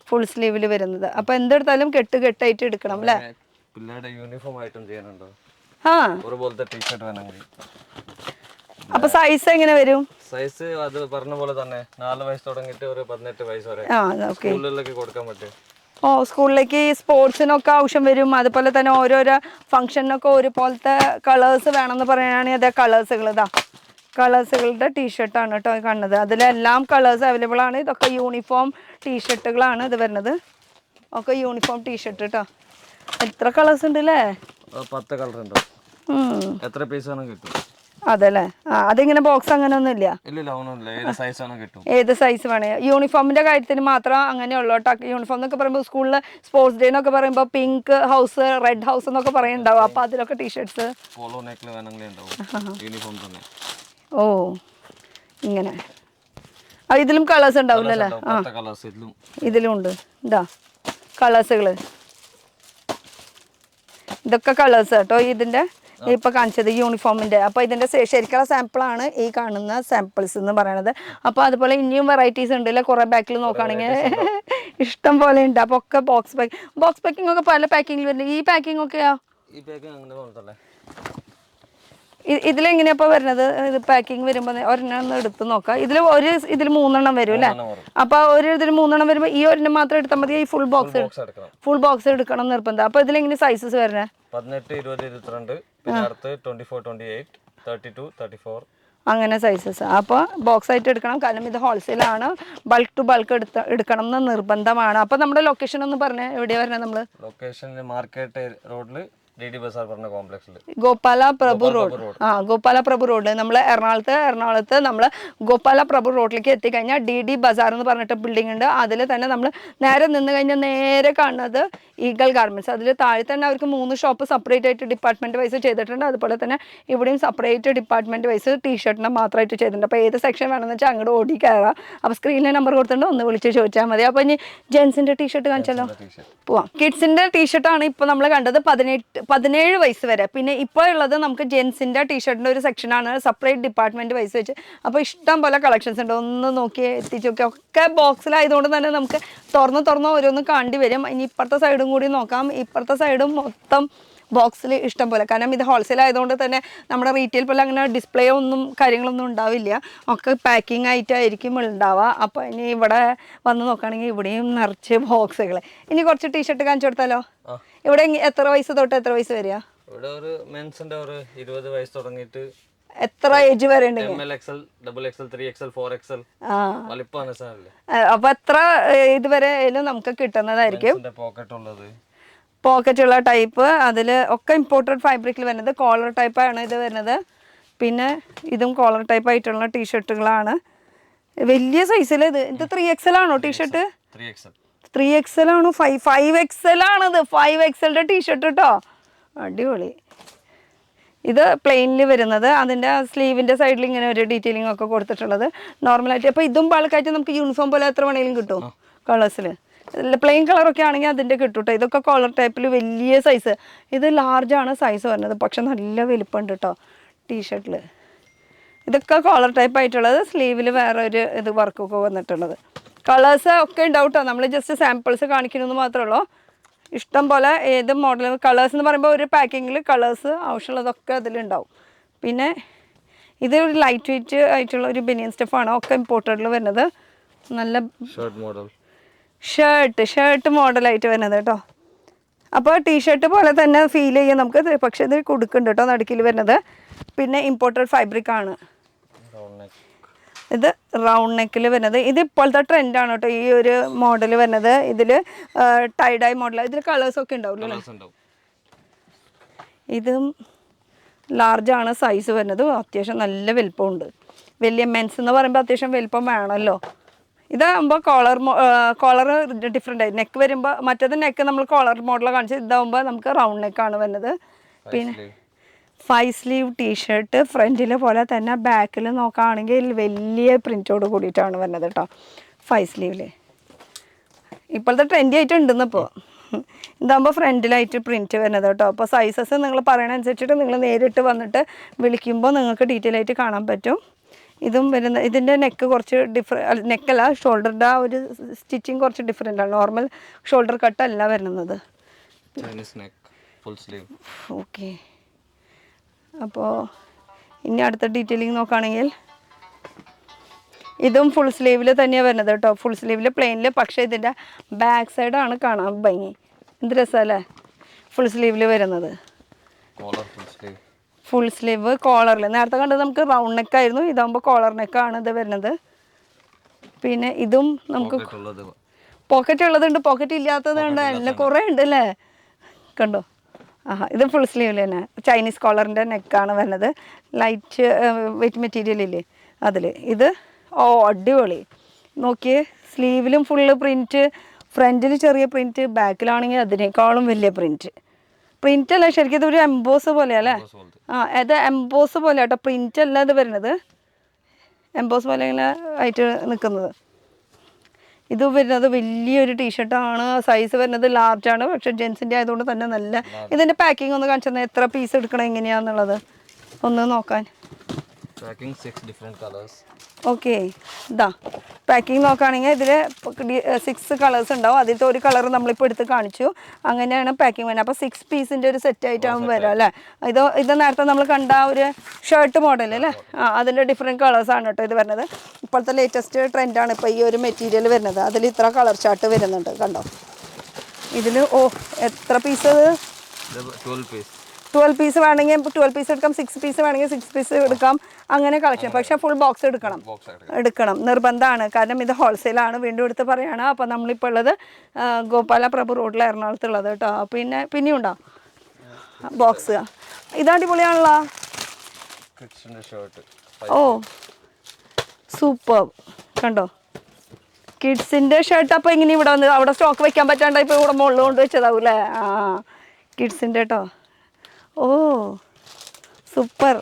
ഫുൾ സ്ലീവിൽ വരുന്നത്. അപ്പോൾ എന്തെടുത്താലും കെട്ടായിട്ട് എടുക്കണം അല്ലേ? പിള്ളേരുടെ യൂണിഫോം ആയിട്ടും ചെയ്യാനുണ്ടോ? ആ ഒരുപോലത്തെ ടീഷർട്ട് വേണമെങ്കിൽ. അപ്പൊ സൈസ് എങ്ങനെ വരും? സൈസ് അത് പറഞ്ഞ പോലെ തന്നെ 4 വയസ്സ് തുടങ്ങിയിട്ട് ഒരു 18 വയസ്സ് വരെ ഓക്കെ. സ്കൂളിലേക്ക് കൊടുക്കാൻ പറ്റും. ഓ സ്കൂളിലേക്ക് സ്പോർട്സിനൊക്കെ ആവശ്യം വരും. അതുപോലെ തന്നെ ഓരോരോ ഫംഗ്ഷനൊക്കെ ഒരുപോലത്തെ കളേഴ്സ് വേണമെന്ന് പറയുകയാണെങ്കിൽ അതേ കളേഴ്സുകൾ ഇതാ കളേഴ്സുകളുടെ ടീഷർട്ടാണ് കേട്ടോ കാണുന്നത്. അതിലെല്ലാം കളേഴ്സ് അവൈലബിൾ ആണ്. ഇതൊക്കെ യൂണിഫോം ടീഷർട്ടുകളാണ് ഇത് വരുന്നത്. ഒക്കെ യൂണിഫോം ടീഷർട്ട് കേട്ടോ. എത്ര കളേഴ്സ് ഉണ്ട് അല്ലേ? 10 കളർ ഉണ്ട്. എത്ര പീസ് ആണ് കിട്ടും? അതല്ലേ. അതിങ്ങനെ ബോക്സ് അങ്ങനെ ഒന്നും ഇല്ല. ഏത് സൈസ് ആണ് കിട്ടും. ഏത് സൈസ് വേണേ. യൂണിഫോമിന്റെ കാര്യത്തിന് മാത്രം അങ്ങനെയുള്ളൂ കേട്ടോ. യൂണിഫോം എന്നൊക്കെ പറയുമ്പോൾ സ്കൂളിൽ സ്പോർട്സ് ഡേ എന്നൊക്കെ പറയുമ്പോൾ പിങ്ക് ഹൗസ് റെഡ് ഹൗസ് എന്നൊക്കെ പറയുന്നുണ്ടാവും. അപ്പൊ അതിലൊക്കെ ടീഷർട്ട്സ് പോളോ നെക്കിൽ വേണമെങ്കിൽ ഉണ്ടാവും. യൂണിഫോം തന്നെ. ഓ ഇങ്ങനെ ഇതിലും കളേഴ്സ് ഉണ്ടാവില്ലല്ലേ? ഇതിലും ഉണ്ട്. ഇതാ കളേഴ്സുകള്. ഇതൊക്കെ കളേഴ്സ് കേട്ടോ ഇതിന്റെ ഇപ്പൊ കാണിച്ചത് യൂണിഫോമിന്റെ. അപ്പൊ ഇതിന്റെ ശരിക്കുള്ള സാമ്പിളാണ് ഈ കാണുന്ന സാമ്പിൾസ് എന്ന് പറയുന്നത്. അപ്പൊ അതുപോലെ ഇനിയും വെറൈറ്റീസ് ഉണ്ടല്ലേ കുറെ ബാക്കിൽ നോക്കുകയാണെങ്കിൽ ഇഷ്ടം പോലെ ഉണ്ട്. അപ്പൊ ഒക്കെ ബോക്സ് പാക്കിംഗ് ഒക്കെ പല പാക്കിങ്ങിൽ വരുന്നത്. ഈ പാക്കിംഗ് ഒക്കെയാ ഇതിലെങ്ങനെയപ്പോ വരുന്നത്? ഇത് പാക്കിംഗ് വരുമ്പോ ഒരെണ്ണം എടുത്ത് നോക്കാം. ഇതിൽ 3 വരും അല്ലേ? അപ്പൊ ഇതിൽ 3 വരുമ്പോ ഈ ഒരെണ്ണം മാത്രം എടുത്താൽ മതി? ഈ ഫുൾ ബോക്സ് എടുക്കണം നിർബന്ധം. അപ്പൊ ഇതിലെങ്ങനെ സൈസസ് വരണേ? 18, 20, 22, പിന്നെ അടുത്ത് 24, 28, 32, 34 അങ്ങനെ സൈസസ്. അപ്പോൾ ബോക്സ് ആയിട്ട് എടുക്കണം. കാരണം ഇത് ഹോൾസെയിലാണ്. ബൾക്ക് ടു ബൾക്ക് എടുക്കണം എന്ന് നിർബന്ധമാണ്. അപ്പോൾ നമ്മുടെ ലൊക്കേഷൻ ഒന്ന് പറഞ്ഞേ, എവിടെയാണ് വരുന്നത്? നമ്മൾ ലൊക്കേഷൻ മാർക്കറ്റ് റോഡിൽ DD ബസാർ പറഞ്ഞ കോംപ്ലക്സിൽ ഗോപാല പ്രഭു റോഡ്. ഗോപാല പ്രഭു റോഡ്. നമ്മൾ എറണാകുളത്ത് നമ്മൾ ഗോപാല പ്രഭു റോഡിലേക്ക് എത്തിക്കഴിഞ്ഞാൽ DD ബസാർ എന്ന് പറഞ്ഞിട്ട് ബിൽഡിംഗ് ഉണ്ട്. അതിൽ തന്നെ നമ്മൾ നേരെ നിന്ന് കഴിഞ്ഞാൽ നേരെ കാണുന്നത് ഈഗൾ ഗാർമെന്റ്സ്. അതിൽ താഴെ തന്നെ അവർക്ക് 3 ഷോപ്പ് സെപ്പറേറ്റ് ആയിട്ട് ഡിപ്പാർട്ട്മെന്റ് വൈസ് ചെയ്തിട്ടുണ്ട്. അതുപോലെ തന്നെ ഇവിടെയും സെപ്പറേറ്റ് ഡിപ്പാർട്ട്മെന്റ് വൈസ് ടീഷർട്ടിനെ മാത്രമായിട്ട് ചെയ്തിട്ടുണ്ട്. അപ്പോൾ ഏത് സെക്ഷൻ വേണമെന്ന് വെച്ചാൽ അങ്ങോട്ട് ഓടി കയറാം. അപ്പോൾ സ്ക്രീനിലെ നമ്പർ കൊടുത്തിട്ടുണ്ട്, ഒന്ന് വിളിച്ച് ചോദിച്ചാൽ മതി. അപ്പോൾ ഇനി ജെൻസിന്റെ ടീഷർട്ട് കാണിച്ചാലോ? പോവാം. കിഡ്സിന്റെ ടീഷർട്ടാണ് ഇപ്പോൾ നമ്മൾ കണ്ടത് 17 വയസ്സ് വരെ. പിന്നെ ഇപ്പോൾ ഉള്ളത് നമുക്ക് ജെൻസിന്റെ ടീഷർട്ടിന്റെ ഒരു സെക്ഷനാണ് സെപ്പറേറ്റ് ഡിപ്പാർട്ട്മെന്റ് വൈസ് വെച്ച്. അപ്പോൾ ഇഷ്ടം പോലെ കളക്ഷൻസ് ഉണ്ട്. ഒന്ന് നോക്കി എത്തിച്ച് നോക്കി. ഒക്കെ ബോക്സിലായതുകൊണ്ട് തന്നെ നമുക്ക് തുറന്ന് ഓരോന്ന് കാണേണ്ടി വരും. ഇനി ഇപ്പുറത്തെ സൈഡും കൂടി നോക്കാം. ഇപ്പുറത്തെ സൈഡും മൊത്തം ബോക്സിൽ ഇഷ്ടം പോലെ. കാരണം ഇത് ഹോൾസെയിൽ ആയതുകൊണ്ട് തന്നെ നമ്മുടെ റീറ്റെയിൽ പോലെ അങ്ങനെ ഡിസ്പ്ലേ ഒന്നും കാര്യങ്ങളൊന്നും ഉണ്ടാവില്ല. ഒക്കെ പാക്കിംഗ് ആയിട്ടായിരിക്കും ഉണ്ടാവുക. അപ്പോൾ ഇനി ഇവിടെ വന്ന് നോക്കുകയാണെങ്കിൽ ഇവിടെയും നിറച്ച് ബോക്സുകൾ. ഇനി കുറച്ച് ടീഷർട്ട് കാണിച്ചു കൊടുത്താലോ? ഇവിടെ എത്ര വയസ്സ് തൊട്ട് എത്ര വയസ്സ് വരിക? ഇവിടെ ഒരു മെൻസിന്റെ ഒരു 20 വയസ്സ് തുടങ്ങിയിട്ട് എത്ര ഏജ് വരെ ഉണ്ട്? ML, XL, 3XL, 4XL വലിപ്പമാണ് സാധനം. അപ്പൊ എത്ര ഇതുവരെ നമുക്ക് കിട്ടുന്നതായിരിക്കും. പോക്കറ്റ് ഉള്ള ടൈപ്പ്. അതിൽ ഒക്കെ ഇമ്പോർട്ടഡ് ഫാബ്രിക്കിൽ വരുന്നത്. കോളർ ടൈപ്പാണ് ഇത് വരുന്നത്. പിന്നെ ഇതും കോളർ ടൈപ്പ് ആയിട്ടുള്ള ടീഷർട്ടുകളാണ്. വലിയ സൈസിൽ ഇത് 3XL ആണോ ടീഷർട്ട്? 3XL ആണോ? 5XL ആണത്. 5XL ടീഷർട്ട് കേട്ടോ. അടിപൊളി. ഇത് പ്ലെയിനിൽ വരുന്നത്. അതിൻ്റെ സ്ലീവിൻ്റെ സൈഡിൽ ഇങ്ങനെ ഒരു ഡീറ്റെയിലിംഗ് ഒക്കെ കൊടുത്തിട്ടുള്ളത് നോർമലായിട്ട്. അപ്പോൾ ഇതും ബൾക്കായിട്ട് നമുക്ക് യൂണിഫോം പോലെ എത്ര വേണമെങ്കിലും കിട്ടും കളേഴ്സിൽ. പ്ലെയിൻ കളറൊക്കെ ആണെങ്കിൽ അതിൻ്റെ കിട്ടും കേട്ടോ. ഇതൊക്കെ കോളർ ടൈപ്പിൽ വലിയ സൈസ്. ഇത് ലാർജാണ് സൈസ് വരുന്നത്. പക്ഷെ നല്ല വലിപ്പമുണ്ട് കേട്ടോ ടീഷർട്ടിൽ. ഇതൊക്കെ കോളർ ടൈപ്പ് ആയിട്ടുള്ളത്. സ്ലീവിൽ വേറെ ഒരു ഇത് വർക്കൊക്കെ വന്നിട്ടുള്ളത്. കളേഴ്സ് ഒക്കെ ഉണ്ടാവും കേട്ടോ. നമ്മൾ ജസ്റ്റ് സാമ്പിൾസ് കാണിക്കണമെന്ന് മാത്രമേ ഉള്ളൂ. ഇഷ്ടം പോലെ ഏത് മോഡൽ കളേഴ്സ് എന്ന് പറയുമ്പോൾ ഒരു പാക്കിങ്ങിൽ കളേഴ്സ് ആവശ്യമുള്ളതൊക്കെ അതിലുണ്ടാവും. പിന്നെ ഇത് ഒരു ലൈറ്റ് വെയിറ്റ് ആയിട്ടുള്ള ഒരു ബനിയൻ സ്റ്റഫാണ്. ഒക്കെ ഇമ്പോർട്ടഡിൽ വരുന്നത്. നല്ല ഷർട്ട് മോഡലായിട്ട് വരുന്നത് കേട്ടോ. അപ്പോൾ ടീഷർട്ട് പോലെ തന്നെ ഫീൽ ചെയ്യാം നമുക്ക്. പക്ഷേ ഇത് കൊടുക്കുന്നുണ്ട് കേട്ടോ നടുക്കിൽ വരുന്നത്. പിന്നെ ഇമ്പോർട്ടഡ് ഫാബ്രിക് ആണ്. ഇത് റൗണ്ട് നെക്കിൽ വരുന്നത്. ഇത് ഇപ്പോഴത്തെ ട്രെൻഡാണ് കേട്ടോ ഈ ഒരു മോഡൽ വരുന്നത്. ഇതിൽ ടൈഡായി മോഡൽ. ഇതിൽ കളേഴ്സൊക്കെ ഉണ്ടാവില്ലേ? ഇതും ലാർജാണ് സൈസ് വരുന്നത്. അത്യാവശ്യം നല്ല വലുപ്പമുണ്ട്. വലിയ മെൻസ് എന്ന് പറയുമ്പോൾ അത്യാവശ്യം വലുപ്പം വേണമല്ലോ. ഇതാകുമ്പോൾ കോളർ ഡിഫറെൻ്റ് ആയി. നെക്ക് വരുമ്പോൾ മറ്റേത് നെക്ക് നമ്മൾ കോളർ മോഡൽ കാണിച്ചത്. ഇതാകുമ്പോൾ നമുക്ക് റൗണ്ട് നെക്കാണ് വരുന്നത്. പിന്നെ 5 സ്ലീവ് ടീഷർട്ട്. ഫ്രണ്ടിൽ പോലെ തന്നെ ബാക്കിൽ നോക്കുകയാണെങ്കിൽ വലിയ പ്രിൻറ്റോട് കൂടിയിട്ടാണ് വരുന്നത് കേട്ടോ 5 സ്ലീവിൽ. ഇപ്പോഴത്തെ ട്രെൻഡി ആയിട്ട് ഉണ്ടെന്നിപ്പോൾ. ഇതാകുമ്പോൾ ഫ്രണ്ടിലായിട്ട് പ്രിൻറ്റ് വരുന്നത് കേട്ടോ. അപ്പോൾ സൈസസ് നിങ്ങൾ പറയണനുസരിച്ചിട്ട് നിങ്ങൾ നേരിട്ട് വന്നിട്ട് വിളിക്കുമ്പോൾ നിങ്ങൾക്ക് ഡീറ്റെയിൽ ആയിട്ട് കാണാൻ പറ്റും. ഇതും വരുന്ന ഇതിൻ്റെ നെക്ക് കുറച്ച് നെക്കല്ല ഷോൾഡറിൻ്റെ ആ ഒരു സ്റ്റിച്ചിങ് കുറച്ച് ഡിഫറെൻ്റ് ആണ്. നോർമൽ ഷോൾഡർ കട്ടല്ല വരുന്നത്. ഓക്കെ. അപ്പോൾ ഇനി അടുത്ത ഡീറ്റെയിലിംഗ് നോക്കുകയാണെങ്കിൽ ഇതും ഫുൾ സ്ലീവിൽ തന്നെയാണ് വരുന്നത് കേട്ടോ. ഫുൾ സ്ലീവിൽ പ്ലെയിനിൽ, പക്ഷേ ഇതിൻ്റെ ബാക്ക് സൈഡാണ് കാണാൻ ഭംഗി. എന്ത് രസമല്ലേ ഫുൾ സ്ലീവിൽ വരുന്നത്. ഫുൾ സ്ലീവ് കോളറിൽ, നേരത്തെ കണ്ടത് നമുക്ക് റൗണ്ട് നെക്കായിരുന്നു, ഇതാകുമ്പോൾ കോളർ നെക്കാണ് ഇത് വരുന്നത്. പിന്നെ ഇതും നമുക്ക് പോക്കറ്റ് ഉള്ളതുണ്ട്, പോക്കറ്റ് ഇല്ലാത്തതുണ്ട്, എല്ലാം കുറേ ഉണ്ട് അല്ലേ. കണ്ടോ, ഇത് ഫുൾ സ്ലീവിൽ തന്നെ ചൈനീസ് കോളറിൻ്റെ നെക്കാണ് വരുന്നത്. ലൈറ്റ് വെയിറ്റ് മെറ്റീരിയൽ ഇല്ലേ അതിൽ. ഇത് അടിപൊളി. നോക്കിയേ, സ്ലീവിലും ഫുള്ള് പ്രിൻറ്റ്, ഫ്രണ്ടിൽ ചെറിയ പ്രിൻറ്റ്, ബാക്കിലാണെങ്കിൽ അതിനേക്കാളും വലിയ പ്രിൻറ്റ്. പ്രിൻ്റ് അല്ല ശരിക്കും, ഇതൊരു എംബോസ് പോലെ അല്ലേ. ഇത് എംബോസ് പോലെ കേട്ടോ, പ്രിൻ്റ് അല്ല ഇത് വരുന്നത്, എംബോസ് പോലെ ഇങ്ങനെ ആയിട്ട് നിൽക്കുന്നത്. ഇത് വരുന്നത് വലിയൊരു ടീഷർട്ടാണ്. സൈസ് വരുന്നത് ലാർജാണ്, പക്ഷേ ജെൻസിൻ്റെ ആയതുകൊണ്ട് തന്നെ നല്ല. ഇതിൻ്റെ പാക്കിംഗ് ഒന്ന് കാണിച്ചു തന്നെ, എത്ര പീസ് എടുക്കണം എങ്ങനെയാണെന്നുള്ളത് ഒന്ന് നോക്കാൻ. Packing 6 different colours. ഓക്കെ, ഇതാ പാക്കിംഗ് നോക്കുകയാണെങ്കിൽ ഇതിൽ 6 കളേഴ്സ് ഉണ്ടാവും. അതിലത്തെ ഒരു കളർ നമ്മളിപ്പോൾ എടുത്ത് കാണിച്ചു. അങ്ങനെയാണ് പാക്കിംഗ് വരുന്നത്. അപ്പോൾ 6 പീസിൻ്റെ ഒരു സെറ്റായിട്ടാകും വരാം അല്ലേ. ഇത് നേരത്തെ നമ്മൾ കണ്ട ഒരു ഷർട്ട് മോഡൽ അല്ലേ, അതിൻ്റെ ഡിഫറെൻറ്റ് കളേഴ്സാണ് കേട്ടോ ഇത് വരുന്നത്. ഇപ്പോഴത്തെ ലേറ്റസ്റ്റ് ട്രെൻഡാണ് ഇപ്പോൾ ഈ ഒരു മെറ്റീരിയൽ വരുന്നത്. അതിൽ ഇത്ര കളർ ചാർട്ട് വരുന്നുണ്ട് കണ്ടോ. ഇതിൽ എത്ര പീസ്? 12 പീസ് വേണമെങ്കിൽ 12 പീസ് എടുക്കാം, 6 പീസ് വേണമെങ്കിൽ 6 പീസ് എടുക്കാം, അങ്ങനെ കളക്ഷൻ. പക്ഷേ ഫുൾ ബോക്സ് എടുക്കണം നിർബന്ധമാണ്. കാരണം ഇത് ഹോൾസെയിലാണ്, വീണ്ടും എടുത്ത് പറയുകയാണ്. അപ്പോൾ നമ്മളിപ്പോൾ ഉള്ളത് ഗോപാല പ്രഭു റോഡിൽ എറണാകുളത്തുള്ളത് കേട്ടോ. പിന്നെയും ഉണ്ടോ ബോക്സ്? ഇത് അടിപൊളിയാണല്ലോ. സൂപ്പർ, കണ്ടോ കിഡ്സിൻ്റെ ഷർട്ട്. അപ്പോൾ ഇങ്ങനെ ഇവിടെ വന്ന് അവിടെ സ്റ്റോക്ക് വെക്കാൻ പറ്റാണ്ട് ഇപ്പോൾ ഇവിടെ മുകളിൽ കൊണ്ട് വെച്ചതാവും അല്ലേ. കിഡ്സിൻ്റെ കേട്ടോ. സൂപ്പർ.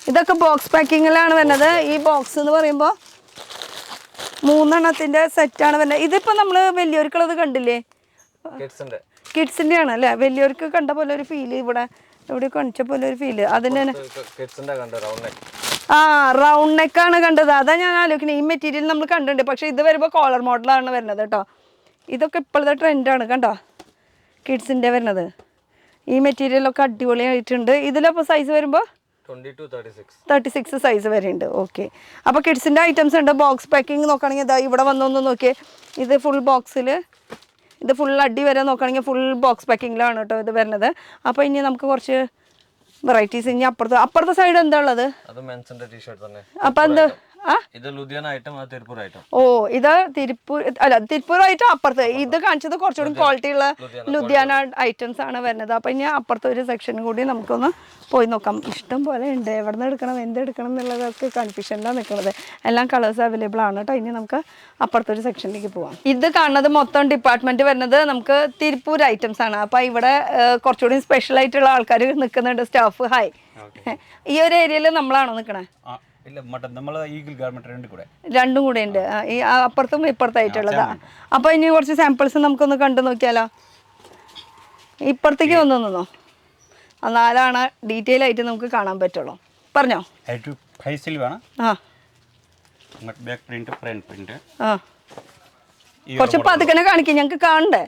ഇതൊക്കെ ബോക്സ് പാക്കിങ്ങിലാണ് വരുന്നത്. ഈ ബോക്സ് എന്ന് പറയുമ്പോൾ 3 എണ്ണത്തിൻ്റെ സെറ്റാണ് വരുന്നത്. ഇതിപ്പോൾ നമ്മൾ വലിയവർക്കുള്ളത് കണ്ടില്ലേ, കിഡ്സിൻ്റെ ആണ് അല്ലേ. വലിയവർക്ക് കണ്ട പോലെ ഒരു ഫീല്, ഇവിടെ കാണിച്ച പോലെ ഒരു ഫീല്. അതിൻ്റെ റൗണ്ട് നെക്കാണ് കണ്ടത്. അതാ ഞാൻ ആലോചിക്കുന്നത്. ഈ മെറ്റീരിയൽ നമ്മൾ കണ്ടിട്ടുണ്ട്, പക്ഷേ ഇത് വരുമ്പോൾ കോളർ മോഡലാണ് വരുന്നത് കേട്ടോ. ഇതൊക്കെ ഇപ്പോഴത്തെ ട്രെൻഡാണ് കണ്ടോ, കിഡ്സിൻ്റെ വരുന്നത്. ഈ മെറ്റീരിയലൊക്കെ അടിപൊളിയായിട്ടുണ്ട്. ഇതിലപ്പോൾ സൈസ് വരുമ്പോൾ 36 സൈസ് വരെ ഉണ്ട്. ഓക്കെ, അപ്പോൾ കിഡ്സിൻ്റെ ഐറ്റംസ് ഉണ്ട്. ബോക്സ് പാക്കിങ് നോക്കുകയാണെങ്കിൽ ഇതാ ഇവിടെ വന്നൊന്ന് നോക്കിയേ. ഇത് ഫുൾ ബോക്സിൽ, ഇത് ഫുൾ അടി വരെ നോക്കുകയാണെങ്കിൽ ഫുൾ ബോക്സ് പാക്കിങ്ങിലാണ് കേട്ടോ ഇത് വരുന്നത്. അപ്പോൾ ഇനി നമുക്ക് കുറച്ച് വെറൈറ്റീസ്. ഇനി അപ്പുറത്തെ സൈഡ് എന്താ ഉള്ളത്? അപ്പോൾ എന്താ ഇത് ലുധിയാന ഐറ്റം, അത് തിരുപ്പൂർ ഐറ്റം. ഇത് തിരുപ്പൂർ ഐറ്റം അപ്പുറത്ത്. ഇത് കാണിച്ചത് കുറച്ചുകൂടി ക്വാളിറ്റി ഉള്ള ലുധിയാന ഐറ്റംസ് ആണ് വരുന്നത്. അപ്പം ഇനി അപ്പുറത്തെ ഒരു സെക്ഷനും കൂടി നമുക്കൊന്ന് പോയി നോക്കാം. ഇഷ്ടം പോലെ ഉണ്ട്, എവിടെ നിന്ന് എടുക്കണം എന്തെടുക്കണം എന്നുള്ളതൊക്കെ കൺഫ്യൂഷനിലാണ് നിൽക്കുന്നത്. എല്ലാം കളേഴ്സ് അവൈലബിൾ ആണ് കേട്ടോ. ഇനി നമുക്ക് അപ്പുറത്തെ ഒരു സെക്ഷനിലേക്ക് പോവാം. ഇത് കാണുന്നത് മൊത്തം ഡിപ്പാർട്ട്മെന്റ് വരുന്നത് നമുക്ക് തിരുപ്പൂർ ഐറ്റംസ് ആണ്. അപ്പം ഇവിടെ കുറച്ചുകൂടി സ്പെഷ്യൽ ആയിട്ടുള്ള ആൾക്കാർ നിൽക്കുന്നുണ്ട്, സ്റ്റാഫ്. ഹായ്, ഈ ഒരു ഏരിയയിൽ നമ്മളാണോ നിൽക്കണേ? രണ്ടും കൂടെ ഉണ്ട്, ഈ അപ്പുറത്തും ഇപ്പുറത്തായിട്ടുള്ളതാ. അപ്പൊ ഇനി കുറച്ച് സാമ്പിൾസ് നമുക്കൊന്ന് കണ്ടു നോക്കിയാലോ. ഇപ്പുറത്തേക്ക് വന്നോ, എന്നാലാണ് ഡീറ്റെയിൽ ആയിട്ട് നമുക്ക് കാണാൻ പറ്റുള്ളൂ. പറഞ്ഞോ. കുറച്ച് പതുക്കനെ കാണിക്കും, ഞങ്ങക്ക് കാണണ്ടേ.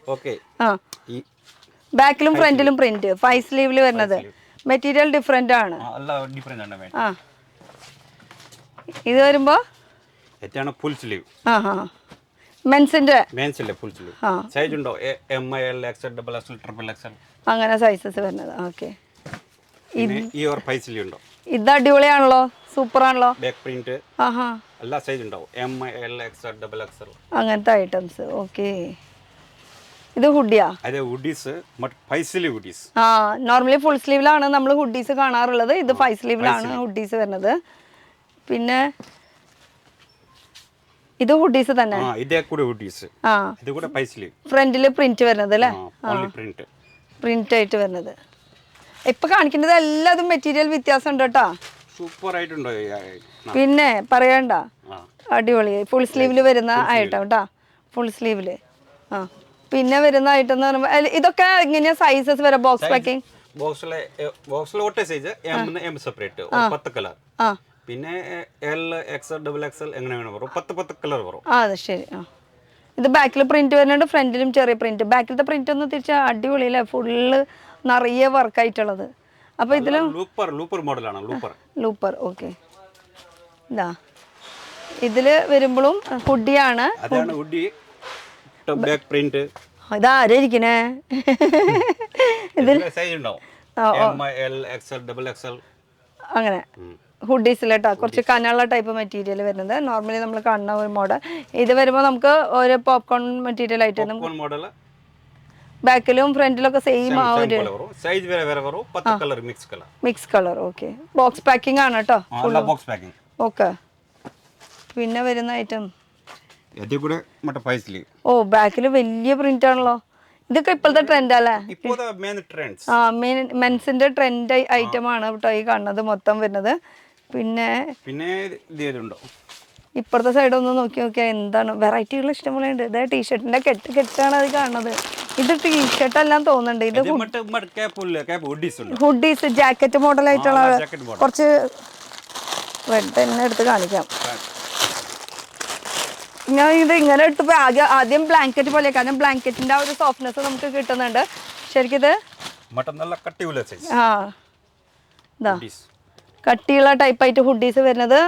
ബാക്കിലും ഫ്രണ്ടിലും പ്രിന്റ്, 5 സ്ലീവിൽ വരുന്നത്. മെറ്റീരിയൽ ഡിഫറെന്റ് ആണ്. ഇത് വരുമ്പോ ഫുൾ സ്ലീവ്. മെൻസിന്റെ ഫുൾ സ്ലീവ് സൈസ് ഉണ്ടോ? M I L X L double X L triple X L അങ്ങനെ സൈസസ് വരുന്നത്. ഓക്കെ, ഇത് അടിപൊളിയാണല്ലോ, സൂപ്പർ ആണല്ലോ. ബാക്ക് പ്രിന്റ് എല്ലാ സൈസ് ഉണ്ടാവും, M I L X L double X L അങ്ങനത്തെ ഐറ്റംസ്. ഓക്കെ, ഇത് ഹുഡിയാ? അതെ, hoodies, 5 sleeve hoodies. Normally full സ്ലീവിലാണ് നമ്മൾ ഹുഡീസ് കാണാറുള്ളത്. ഇത് 5 സ്ലീവിലാണ് ഹുഡീസ് വരുന്നത്. പിന്നെ ഇത് ഹുഡീസ് തന്നെ. ഫ്രണ്ടില് പ്രിന്റ് വരുന്നത് അല്ലേ, പ്രിന്റ് ആയിട്ട് വരുന്നത്. ഇപ്പൊ കാണിക്കുന്നത് എല്ലാതും മെറ്റീരിയൽ വ്യത്യാസം ഉണ്ട് കേട്ടോ. സൂപ്പർ ആയിട്ടുണ്ടോ? പിന്നെ പറയണ്ട, അടിപൊളി. ഫുൾ സ്ലീവില് വരുന്ന ഐറ്റം കേട്ടോ, ഫുൾ സ്ലീവില്. പിന്നെ വരുന്ന ഐറ്റം എന്ന് പറയുമ്പോൾ ഇതൊക്കെ എങ്ങനെയാ സൈസസ് വരാം? ബോക്സ് പാക്കിംഗ് പിന്നെ L X double X L എങ്ങനെ വേണം വരും, 10 കളർ വരും. അത് ശരി. ഇത് ബാക്കിൽ പ്രിന്റ് വരുന്നുണ്ട്, ഫ്രണ്ടിലും ചെറിയ പ്രിന്റ്. ബാക്കിലത്തെ പ്രിന്റ് ഒന്ന് തിരിച്ചാൽ അടിപൊളിയല്ലേ, ഫുള്ള് നിറയെ വർക്കായിട്ടുള്ളത്. അപ്പോൾ ഇതിലും ലൂപ്പർ മോഡലാണ് ലൂപ്പർ. ഓക്കെ, ഇതാ ഇതിൽ വരുമ്പോഴും ഹുഡിയാണ്. അതാണ് ഹുഡി, ബാക്ക് പ്രിന്റ്. ഇതാരിക്കണേ ഇതിൽ സൈസ് ഉണ്ടാവും, ML XL XXL അങ്ങനെ ഹുഡീസിലേട്ടോ കുറച്ച് കനുള്ള ടൈപ്പ് മെറ്റീരിയൽ വരുന്നത്. നോർമലി നമ്മൾ കാണുന്ന ഒരു മോഡൽ. ഇത് വരുമ്പോൾ നമുക്ക് ഒരു പോപ്കോൺ മെറ്റീരിയൽ ആയിട്ട് മോഡൽ ബാക്കിലും ഫ്രണ്ടിലൊക്കെ സെയിം ആ ഒരു സൈസ് വേറെ വേറെ വരും. 10 colour mix colour. Okay, box packing ആണ് കേട്ടോ. Box packing. ഓക്കെ, പിന്നെ വരുന്ന ഐറ്റം ബാക്കിൽ വലിയ പ്രിന്റ് ആണല്ലോ. ഇതൊക്കെ ഇപ്പോഴത്തെ ട്രെൻഡ് അല്ലേ? മെൻസിന്റെ ട്രെൻഡ് ഐറ്റം ആണ് കേട്ടോ ഈ കാണുന്നത് മൊത്തം വരുന്നത്. പിന്നെ ഇപ്പുറത്തെ സൈഡ് ഒന്ന് നോക്കി നോക്കിയാൽ എന്താണ് വെറൈറ്റികൾ ഇഷ്ടംപോലെ ഉണ്ട്. ഇതേ ടീഷർട്ടിന്റെ കെട്ടാണ് അത് കാണുന്നത്. ഇത് ടീഷർട്ട് എല്ലാം തോന്നുന്നുണ്ട്. ഇത് ഹുഡീസ് ജാക്കറ്റ് മോഡൽ ആയിട്ടുള്ള കുറച്ച് തന്നെ എടുത്ത് കാണിക്കാം. ഞാൻ ഇത് ഇങ്ങനെ എടുത്തപ്പോൾ ആദ്യം ബ്ലാങ്കറ്റ് പോലെ, കാരണം ബ്ലാങ്കറ്റിന്റെ ആ ഒരു സോഫ്റ്റ്നെസ് നമുക്ക് കിട്ടുന്നുണ്ട്. ശരിക്കും ഇത് കട്ടിയുള്ള ടൈപ്പായിട്ട് ഹുഡീസ് വരുന്നത്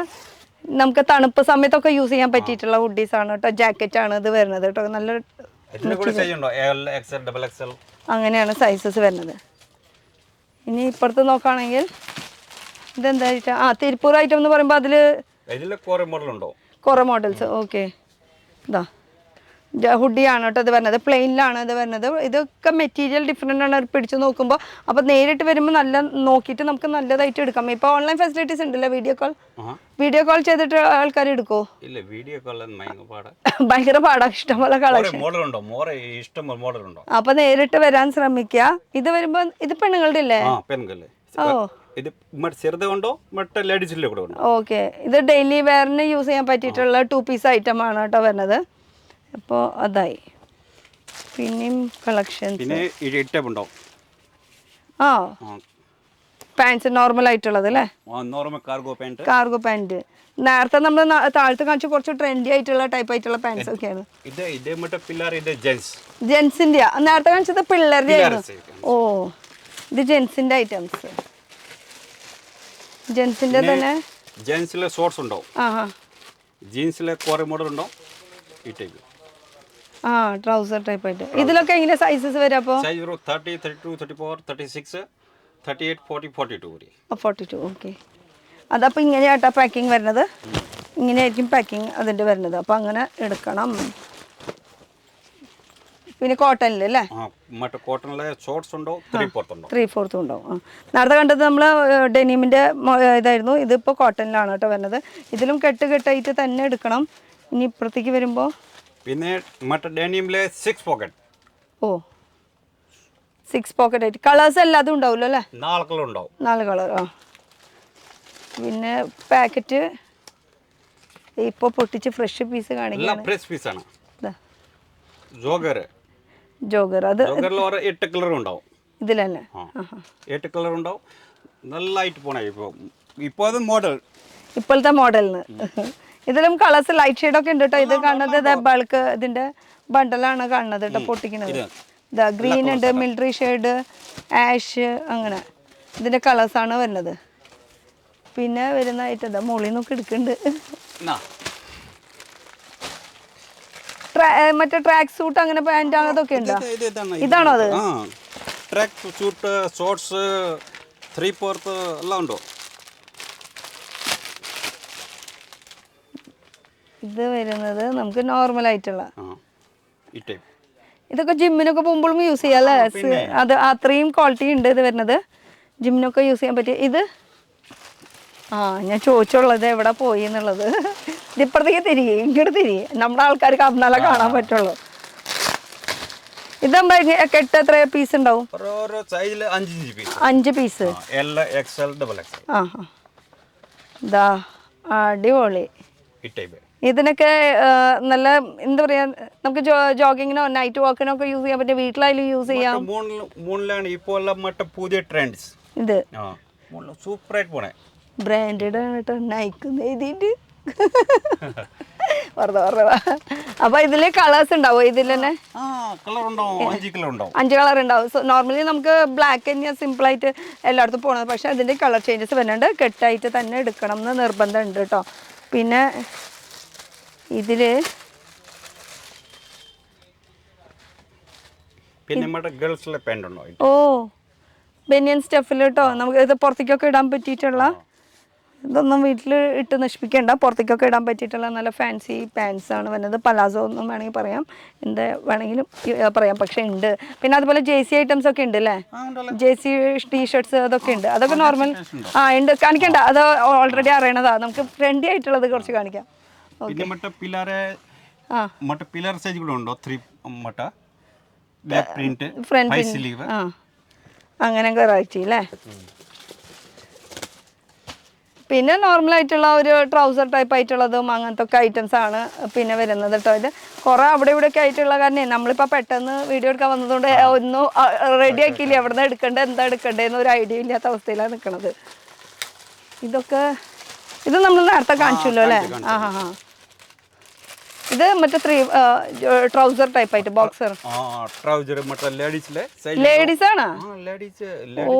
നമുക്ക് തണുപ്പ് സമയത്തൊക്കെ യൂസ് ചെയ്യാൻ പറ്റിയിട്ടുള്ള ഹുഡീസ് ആണ് കേട്ടോ. ജാക്കറ്റ് ആണ് ഇത് വരുന്നത് കേട്ടോ. നല്ല അങ്ങനെയാണ് സൈസസ് വരുന്നത്. ഇനി ഇപ്പുറത്ത് നോക്കുകയാണെങ്കിൽ ഇതെന്താ തിരുപ്പൂർ ഐറ്റം എന്ന് പറയുമ്പോൾ അതിൽ കുറേ മോഡൽസ്. ഓക്കെ, ഇതാ ഹുഡിയാണ് കേട്ടോ ഇത് വരുന്നത്. പ്ലെയിനിലാണ് ഇത് വരുന്നത്. ഇതൊക്കെ മെറ്റീരിയൽ ഡിഫറെൻ്റ് ആണ് പിടിച്ച് നോക്കുമ്പോൾ. അപ്പോൾ നേരിട്ട് വരുമ്പോൾ നല്ല നോക്കിയിട്ട് നമുക്ക് നല്ലതായിട്ട് എടുക്കാം. ഇപ്പോൾ ഓൺലൈൻ ഫെസിലിറ്റീസ് ഉണ്ടല്ലോ, വീഡിയോ കോൾ ചെയ്തിട്ട് ആൾക്കാർ എടുക്കുമോ? ഭയങ്കര പാടാ, ഇഷ്ടംപോലെ കളക്ഷൻ. അപ്പോൾ നേരിട്ട് വരാൻ ശ്രമിക്കുക. ഇത് വരുമ്പോൾ ഇത് പെണ്ണുങ്ങളുടെ ഇല്ലേ? ഓക്കെ, ഇത് ഡെയിലി വെയറിന് യൂസ് ചെയ്യാൻ പറ്റിയിട്ടുള്ള 2 പീസ് ഐറ്റം ആണ് കേട്ടോ വരുന്നത്. അപ്പോൾ അതായി. പിന്നെയും കളക്ഷൻസ് പാൻസ് നോർമൽ ആയിട്ടുള്ളത് അല്ലേ? Cargo pant. നേരത്തെ നമ്മൾ താഴത്ത് കാണിച്ച കുറച്ച് ട്രെൻഡി ആയിട്ടുള്ള ടൈപ്പ് ആയിട്ടുള്ള പാൻസ് ഒക്കെയാണ്. ജെൻസിന്റെ നേരത്തെ കാണിച്ചത് പിള്ളേരുടെ ആയിരുന്നു. ഓ, ഇത് ജെൻസിന്റെ ഐറ്റംസ്. ജെൻസിന്റെ തന്നെ ജെൻസിലെ ഷോർട്സ് ഉണ്ടാവും, ജീൻസിലെ കുറെ മോഡൽ ഉണ്ടാവും. ഈ ടൈപ്പ് ട്രൗസർ ടൈപ്പ് ആയിട്ട്. ഇതിലൊക്കെ എങ്ങനെ സൈസസ് വരും? അപ്പോൾ 30, 32, 34, 36, 38, 40, 42. ഓക്കെ, അതപ്പോൾ ഇങ്ങനെയായിട്ടാ പാക്കിംഗ് വരുന്നത്. ഇങ്ങനെയായിരിക്കും പാക്കിംഗ് അതിൻ്റെ വരുന്നത്. അപ്പോൾ അങ്ങനെ എടുക്കണം. പിന്നെ കോട്ടണിൽ അല്ലേ? കോട്ടണിലെ ഷോർട്സ് ഉണ്ടാവും, 3/4 ഉണ്ടാവും. നേരത്തെ കണ്ടത് നമ്മൾ ഡെനിമിൻ്റെ ഇതായിരുന്നു. ഇതിപ്പോൾ കോട്ടണിലാണ് കേട്ടോ വരുന്നത്. ഇതിലും കെട്ടായിട്ട് തന്നെ എടുക്കണം. ഇനി ഇപ്പുറത്തേക്ക് വരുമ്പോൾ പിന്നെ ഡെനിമിലെ 6 പോക്കറ്റ്. ഓ, 6 പോക്കറ്റ് ആയിട്ട് കളേഴ്സ് എല്ലാതും ഉണ്ടാവുമല്ലോ അല്ലേ? 4 കളർ ഉണ്ടാവും. 4 കളർ. പിന്നെ പാക്കറ്റ് ഇപ്പോൾ പൊട്ടിച്ച് ഫ്രഷ് പീസ് കാണിക്കുകയാണ്. ഫ്രഷ് പീസാണ്. ജോഗർ അത് 8 കളർ ഉണ്ടാവും ഇതിൽ തന്നെ. 8 കളർ ഉണ്ടാവും. നല്ലതായിട്ട് പോണേ. ഇപ്പോൾ അത് മോഡൽ, ഇപ്പോഴത്തെ മോഡലിന്. ഇതിലും കളേഴ്സ് ലൈറ്റ് ഷെയ്ഡൊക്കെ ഉണ്ട് കേട്ടോ. ഇത് കാണുന്നത് ബൾക്ക് ഇതിൻ്റെ ബണ്ടലാണ് കാണുന്നത് കേട്ടോ പൊട്ടിക്കുന്നത്. ഇതാ ഗ്രീൻ ഉണ്ട്, മിലിറ്ററി ഷെയ്ഡ്, ആഷ്, അങ്ങനെ ഇതിൻ്റെ കളേഴ്സാണ് വരുന്നത്. പിന്നെ വരുന്നതായിട്ട് ഇതാ മുകളിൽ നിന്നൊക്കെ എടുക്കുന്നുണ്ട്. മറ്റേ ട്രാക്ക് സൂട്ട് അങ്ങനെ പാൻറ് അതൊക്കെ ഉണ്ടോ? ഇതാണോ അത്? ട്രാക്ക് സൂട്ട്, ഷോർട്സ്, 3/4 എല്ലാം ഉണ്ടോ? ഇത് വരുന്നത് നമുക്ക് നോർമൽ ആയിട്ടുള്ള ഇതൊക്കെ ജിമ്മിനൊക്കെ പോകുമ്പോഴും യൂസ് ചെയ്യാം അല്ലേ? അത് അത്രയും ക്വാളിറ്റി ഉണ്ട് ഇത് വരുന്നത്. ജിമ്മിനൊക്കെ യൂസ് ചെയ്യാൻ പറ്റിയ ഇത്. ഞാൻ ചോദിച്ചുള്ളത് എവിടെ പോയി എന്നുള്ളത്. ഇതിപ്പുറത്തേക്ക് തിരികെ ഇങ്ങോട്ട് തിരികെ നമ്മുടെ ആൾക്കാർക്ക് അന്നാലേ കാണാൻ പറ്റുള്ളൂ. ഇതെന്താ കെട്ട് എത്ര പീസ് ഉണ്ടാവും? 5 പീസ്. ഇതാ അടിപൊളി. ഇതിനൊക്കെ നല്ല എന്താ പറയാ, നമുക്ക് ജോഗിങ്ങിനോ നൈറ്റ് വാക്കിനോ ഒക്കെ യൂസ് ചെയ്യാൻ പറ്റും. വീട്ടിലായാലും യൂസ് ചെയ്യാം. പുതിയ ട്രെൻഡ്സ് ഇത് സൂപ്പറായിട്ട് പോണേ. ബ്രാൻഡഡ് ആണ് കേട്ടോ. നൈക്ക് എഴുതിയിട്ട് വെറുതെ അപ്പൊ ഇതില് കളേഴ്സ് ഉണ്ടാവോ ഇതിൽ തന്നെ? ആ കളർ ഉണ്ടാവും, 5 കളർ ഉണ്ടാവും. 5 കളർ ഉണ്ടാവും. സോ നോർമലി നമുക്ക് ബ്ലാക്ക് തന്നെയാണ് സിമ്പിൾ ആയിട്ട് എല്ലായിടത്തും പോണത്. പക്ഷെ അതിന്റെ കളർ ചേഞ്ചസ് വരുന്നുണ്ട്. കെട്ടായിട്ട് തന്നെ എടുക്കണം എന്ന് നിർബന്ധം ഉണ്ട് കേട്ടോ. പിന്നെ ഇതില് പിന്നെ നമ്മുടെ ഗേൾസിലെ പാൻറ് ഉണ്ടോ? ഓ ബനിയൻ സ്റ്റഫിൽ കേട്ടോ. നമുക്ക് ഇത് പുറത്തേക്കൊക്കെ ഇടാൻ പറ്റിയിട്ടുള്ള, ഇതൊന്നും വീട്ടിൽ ഇട്ട് നശിപ്പിക്കേണ്ട, പുറത്തേക്കൊക്കെ ഇടാൻ പറ്റിയിട്ടുള്ള നല്ല ഫാൻസി പാൻസ് ആണ് വരുന്നത്. പലാസോ എന്നും വേണമെങ്കിൽ പറയാം, എന്ത് വേണമെങ്കിലും പറയാം, പക്ഷെ ഉണ്ട്. പിന്നെ അതുപോലെ ജേഴ്സി ഐറ്റംസ് ഒക്കെ ഉണ്ട് അല്ലേ? ജേഴ്സി ടീഷർട്ട്സ് അതൊക്കെ ഉണ്ട്. അതൊക്കെ നോർമൽ ഉണ്ട്. കാണിക്കണ്ട, അത് ഓൾറെഡി അറിയണതാ. നമുക്ക് ഫ്രണ്ട്ലി ആയിട്ടുള്ളത് കുറച്ച് കാണിക്കാം. പിന്നെ മറ്റേ പില്ലർ സൈസ് കൂടെ ഉണ്ടോ? 3 മറ്റ ബാക്ക് പ്രിന്റ്, ഹൈ സ്ലീവ്, അങ്ങനെ വെറൈറ്റി അല്ലേ? പിന്നെ നോർമൽ ആയിട്ടുള്ള ഒരു ട്രൗസർ ടൈപ്പ് ആയിട്ടുള്ളതും അങ്ങനത്തെ ഒക്കെ ഐറ്റംസ് ആണ് പിന്നെ വരുന്നത് കേട്ടോ. ഇത് കുറേ അവിടെ ഇവിടെ ഒക്കെ ആയിട്ടുള്ള കാരണം നമ്മളിപ്പോൾ പെട്ടെന്ന് വീഡിയോ എടുക്കാൻ വന്നതുകൊണ്ട് ഒന്നും റെഡി ആക്കിയില്ല. എവിടെ നിന്ന് എടുക്കേണ്ടത്, എന്താ എടുക്കേണ്ടതെന്ന് ഒരു ഐഡിയ ഇല്ലാത്ത അവസ്ഥയിലാണ് നിൽക്കുന്നത്. ഇത് നമ്മൾ നേരത്തെ കാണിച്ചല്ലോ അല്ലേ? ഇത് മറ്റേ ട്രൗസർ ടൈപ്പ് ആയിട്ട് ബോക്സർ. ട്രൗസർ മറ്റേ ലേഡീസ് ആണ്. ഓ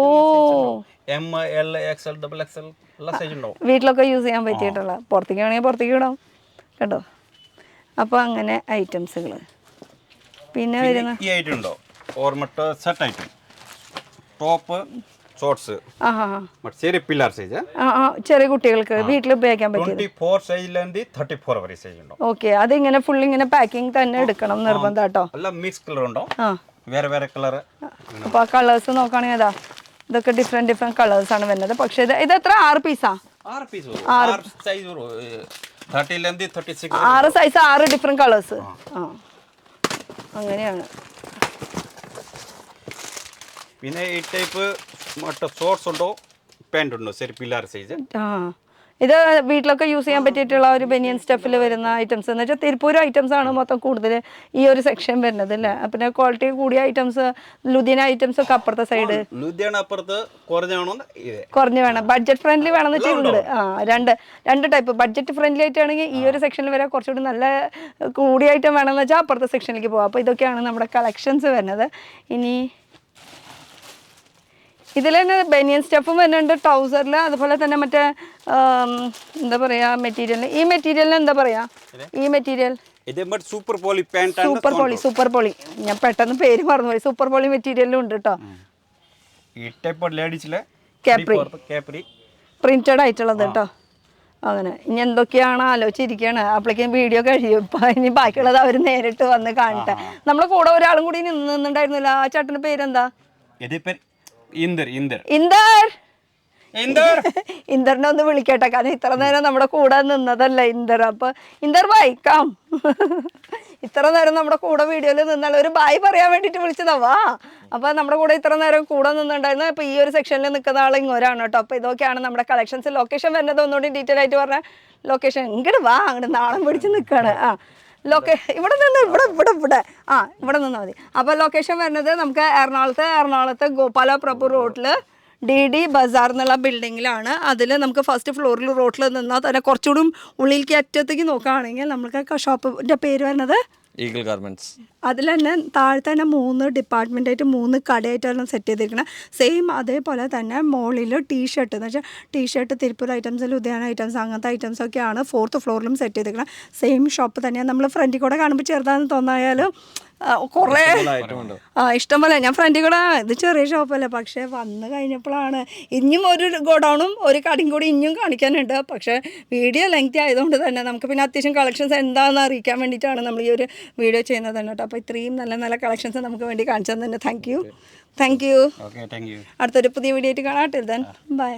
ML XL XXL എല്ലാ സൈസ് ഉണ്ടാവും. വീട്ടിലൊക്കെ യൂസ് ചെയ്യാൻ പറ്റിയിട്ടുള്ള, പുറത്തേക്ക് വേണമെങ്കിൽ പുറത്തേക്ക് ഇടാം കേട്ടോ. അപ്പോൾ അങ്ങനെ ഐറ്റംസുകൾ പിന്നെ വരുന്ന ഈ ഐറ്റം ഉണ്ടോ? ഓർമ്മ സെറ്റ് ഐറ്റം, ടോപ്പ്, ഷോർട്സ്, ചെറിയ പില്ലർ സൈസ്, ചെറിയ കുട്ടികൾക്ക് വീട്ടിൽ ഉപയോഗിക്കാൻ പറ്റിയത് 24 സൈസിലെന്തി 34 വരെ സൈസ് ഉണ്ടാവും. ഓക്കെ, അതിങ്ങനെ ഫുൾ ഇങ്ങനെ പാക്കിംഗ് തന്നെ എടുക്കണം നിർബന്ധം കേട്ടോ. അല്ല മിക്സ് കളർ ഉണ്ടോ? വേറെ വേറെ കളർ. അപ്പോൾ ആ കളേഴ്സ് നോക്കുകയാണെങ്കിൽ അതാ, ഇതൊക്കെ ഡിഫറെന്റ് കളേഴ്സ് ആണ് വരുന്നത്. പക്ഷേ ഇത് എത്ര? 6 പീസാ? 6 piece, 6 size 30 36, 6 size, 6 different colours. അങ്ങനെയാണ്. പിന്നെ ഈ ടൈപ്പ് മറ്റേ ഷോർട്സ് ഉണ്ടോ, പാൻറ് ഉണ്ടോ? ശരി, പില്ലർ സൈസ്. ഇത് വീട്ടിലൊക്കെ യൂസ് ചെയ്യാൻ പറ്റിയിട്ടുള്ള ഒരു ബനിയൻ സ്റ്റഫിൽ വരുന്ന ഐറ്റംസ് എന്ന് വെച്ചാൽ തിരുപ്പൂർ ഐറ്റംസ് ആണ് മൊത്തം കൂടുതൽ ഈ ഒരു സെക്ഷൻ വരുന്നത് അല്ലേ? പിന്നെ ക്വാളിറ്റി കൂടിയ ഐറ്റംസ്, ലുധിയാന ഐറ്റംസ് ഒക്കെ അപ്പുറത്തെ സൈഡ്. ലുധിയാന അപ്പുറത്ത് കുറഞ്ഞ് വേണം, ബഡ്ജറ്റ് ഫ്രണ്ട്ലി വേണമെന്ന് വെച്ചാൽ രണ്ട് ടൈപ്പ്. ബഡ്ജറ്റ് ഫ്രണ്ട്ലി ആയിട്ടാണെങ്കിൽ ഈ ഒരു സെക്ഷനിൽ വരെ കുറച്ചുകൂടി നല്ല കൂടിയ ഐറ്റം വേണമെന്ന് വെച്ചാൽ അപ്പുറത്തെ സെക്ഷനിലേക്ക് പോകാം. അപ്പോൾ ഇതൊക്കെയാണ് നമ്മുടെ കളക്ഷൻസ് വരുന്നത്. ഇനി ഇതിൽ തന്നെ ബനിയൻ സ്റ്റഫും വരുന്നുണ്ട് ട്രൗസറിൽ. അതുപോലെ തന്നെ മറ്റേ എന്താ പറയുക മെറ്റീരിയലിന്, ഈ മെറ്റീരിയലിന് എന്താ പറയുക? ഈ മെറ്റീരിയൽ സൂപ്പർ പോളി. ഞാൻ പെട്ടെന്ന് പേര് മറന്നുപോയി. സൂപ്പർ പോളി മെറ്റീരിയലും ഉണ്ട് കേട്ടോ. കാപ്രി പ്രിന്റഡ് ആയിട്ടുള്ളത് കേട്ടോ. അങ്ങനെ ഇനി എന്തൊക്കെയാണ് ആലോചിച്ചിരിക്കുകയാണ്. അപ്പോഴേക്കും വീഡിയോ കഴിയും. ഇപ്പം ഇനി ബാക്കിയുള്ളത് അവർ നേരിട്ട് വന്ന് കാണട്ടെ. നമ്മുടെ കൂടെ ഒരാളും കൂടി നിന്നുണ്ടായിരുന്നില്ല. ആ ചേട്ടൻ്റെ പേരെന്താ? ഇന്ദറിനെ ഒന്ന് വിളിക്കട്ടെ, കാരണം ഇത്ര നേരം നമ്മുടെ കൂടെ നിന്നതല്ല ഇന്ദർ. അപ്പൊ ഇന്ദർ ബായ് കാം. ഇത്ര നേരം നമ്മുടെ കൂടെ വീഡിയോയിൽ നിന്നാൽ ഒരു ബായ് പറയാൻ വേണ്ടിട്ട് വിളിച്ചതാ. വാ. അപ്പൊ നമ്മുടെ കൂടെ ഇത്ര നേരം കൂടെ നിന്നുണ്ടായിരുന്നു. അപ്പൊ ഈ ഒരു സെക്ഷനിൽ നിൽക്കുന്ന ആൾ ഇങ്ങോരാണ് കേട്ടോ. അപ്പൊ ഇതൊക്കെയാണ് നമ്മുടെ കളക്ഷൻസ്. ലൊക്കേഷൻ വരുന്നത് ഒന്നുകൂടി ഡീറ്റെയിൽ ആയിട്ട് പറഞ്ഞ ലൊക്കേഷൻ. ഇങ്ങോട്ട് വാ, അങ്ങോട്ട് നാളം പിടിച്ച് നിൽക്കാണ്. ഇവിടെ നിന്നാൽ മതി. അപ്പോൾ ലൊക്കേഷൻ വരുന്നത് നമുക്ക് എറണാകുളത്ത് ഗോപാല പ്രഭു റോഡിൽ DD ബസാർ എന്നുള്ള ബിൽഡിങ്ങിലാണ്. അതിൽ നമുക്ക് ഫസ്റ്റ് ഫ്ലോറിൽ റോഡിൽ നിന്നാൽ തന്നെ കുറച്ചുകൂടി ഉള്ളിലേക്ക് അറ്റത്തേക്ക് നോക്കുകയാണെങ്കിൽ നമുക്ക് ഷോപ്പിൻ്റെ പേര് വരുന്നത് ഈഗിൾ ഗാർമെന്റ്സ്. അതിൽ തന്നെ താഴെ തന്നെ 3 ഡിപ്പാർട്ട്മെൻറ്റായിട്ട് 3 കടയായിട്ടാണ് സെറ്റ് ചെയ്തിരിക്കുന്നത്. സെയിം അതേപോലെ തന്നെ മുകളിൽ ടീഷർട്ട് എന്ന് വെച്ചാൽ T shirt, Tiruppur items, Ludhiana items, അങ്ങനത്തെ ഐറ്റംസൊക്കെയാണ് 4th ഫ്ലോറിലും സെറ്റ് ചെയ്തിരിക്കുന്നത്. സെയിം ഷോപ്പ് തന്നെയാണ്. നമ്മൾ ഫ്രണ്ടിൽ കൂടെ കാണുമ്പോൾ ചെറുതാണെന്ന് തോന്നായാലും കുറേ ഇഷ്ടംപോലെ. ഞാൻ ഫ്രണ്ടിൽ കൂടെ, ഇത് ചെറിയ ഷോപ്പല്ലേ, പക്ഷേ വന്ന് കഴിഞ്ഞപ്പോഴാണ് ഇനിയും ഒരു ഗോഡൗണും ഒരു കടയും കൂടി ഇനിയും കാണിക്കാനുണ്ട്. പക്ഷേ വീഡിയോ ലെങ്തി ആയതുകൊണ്ട് തന്നെ നമുക്ക് പിന്നെ അത്യാവശ്യം കളക്ഷൻസ് എന്താണെന്ന് അറിയിക്കാൻ വേണ്ടിയിട്ടാണ് നമ്മൾ ഈ ഒരു വീഡിയോ ചെയ്യുന്നത് തന്നെ കേട്ടോ. അപ്പോൾ ഇത്രയും നല്ല നല്ല കളക്ഷൻസ് നമുക്ക് വേണ്ടി കാണിച്ചു തന്നെ താങ്ക് യു. അടുത്തൊരു പുതിയ വീഡിയോ ആയിട്ട് കാണാം. Till then bye.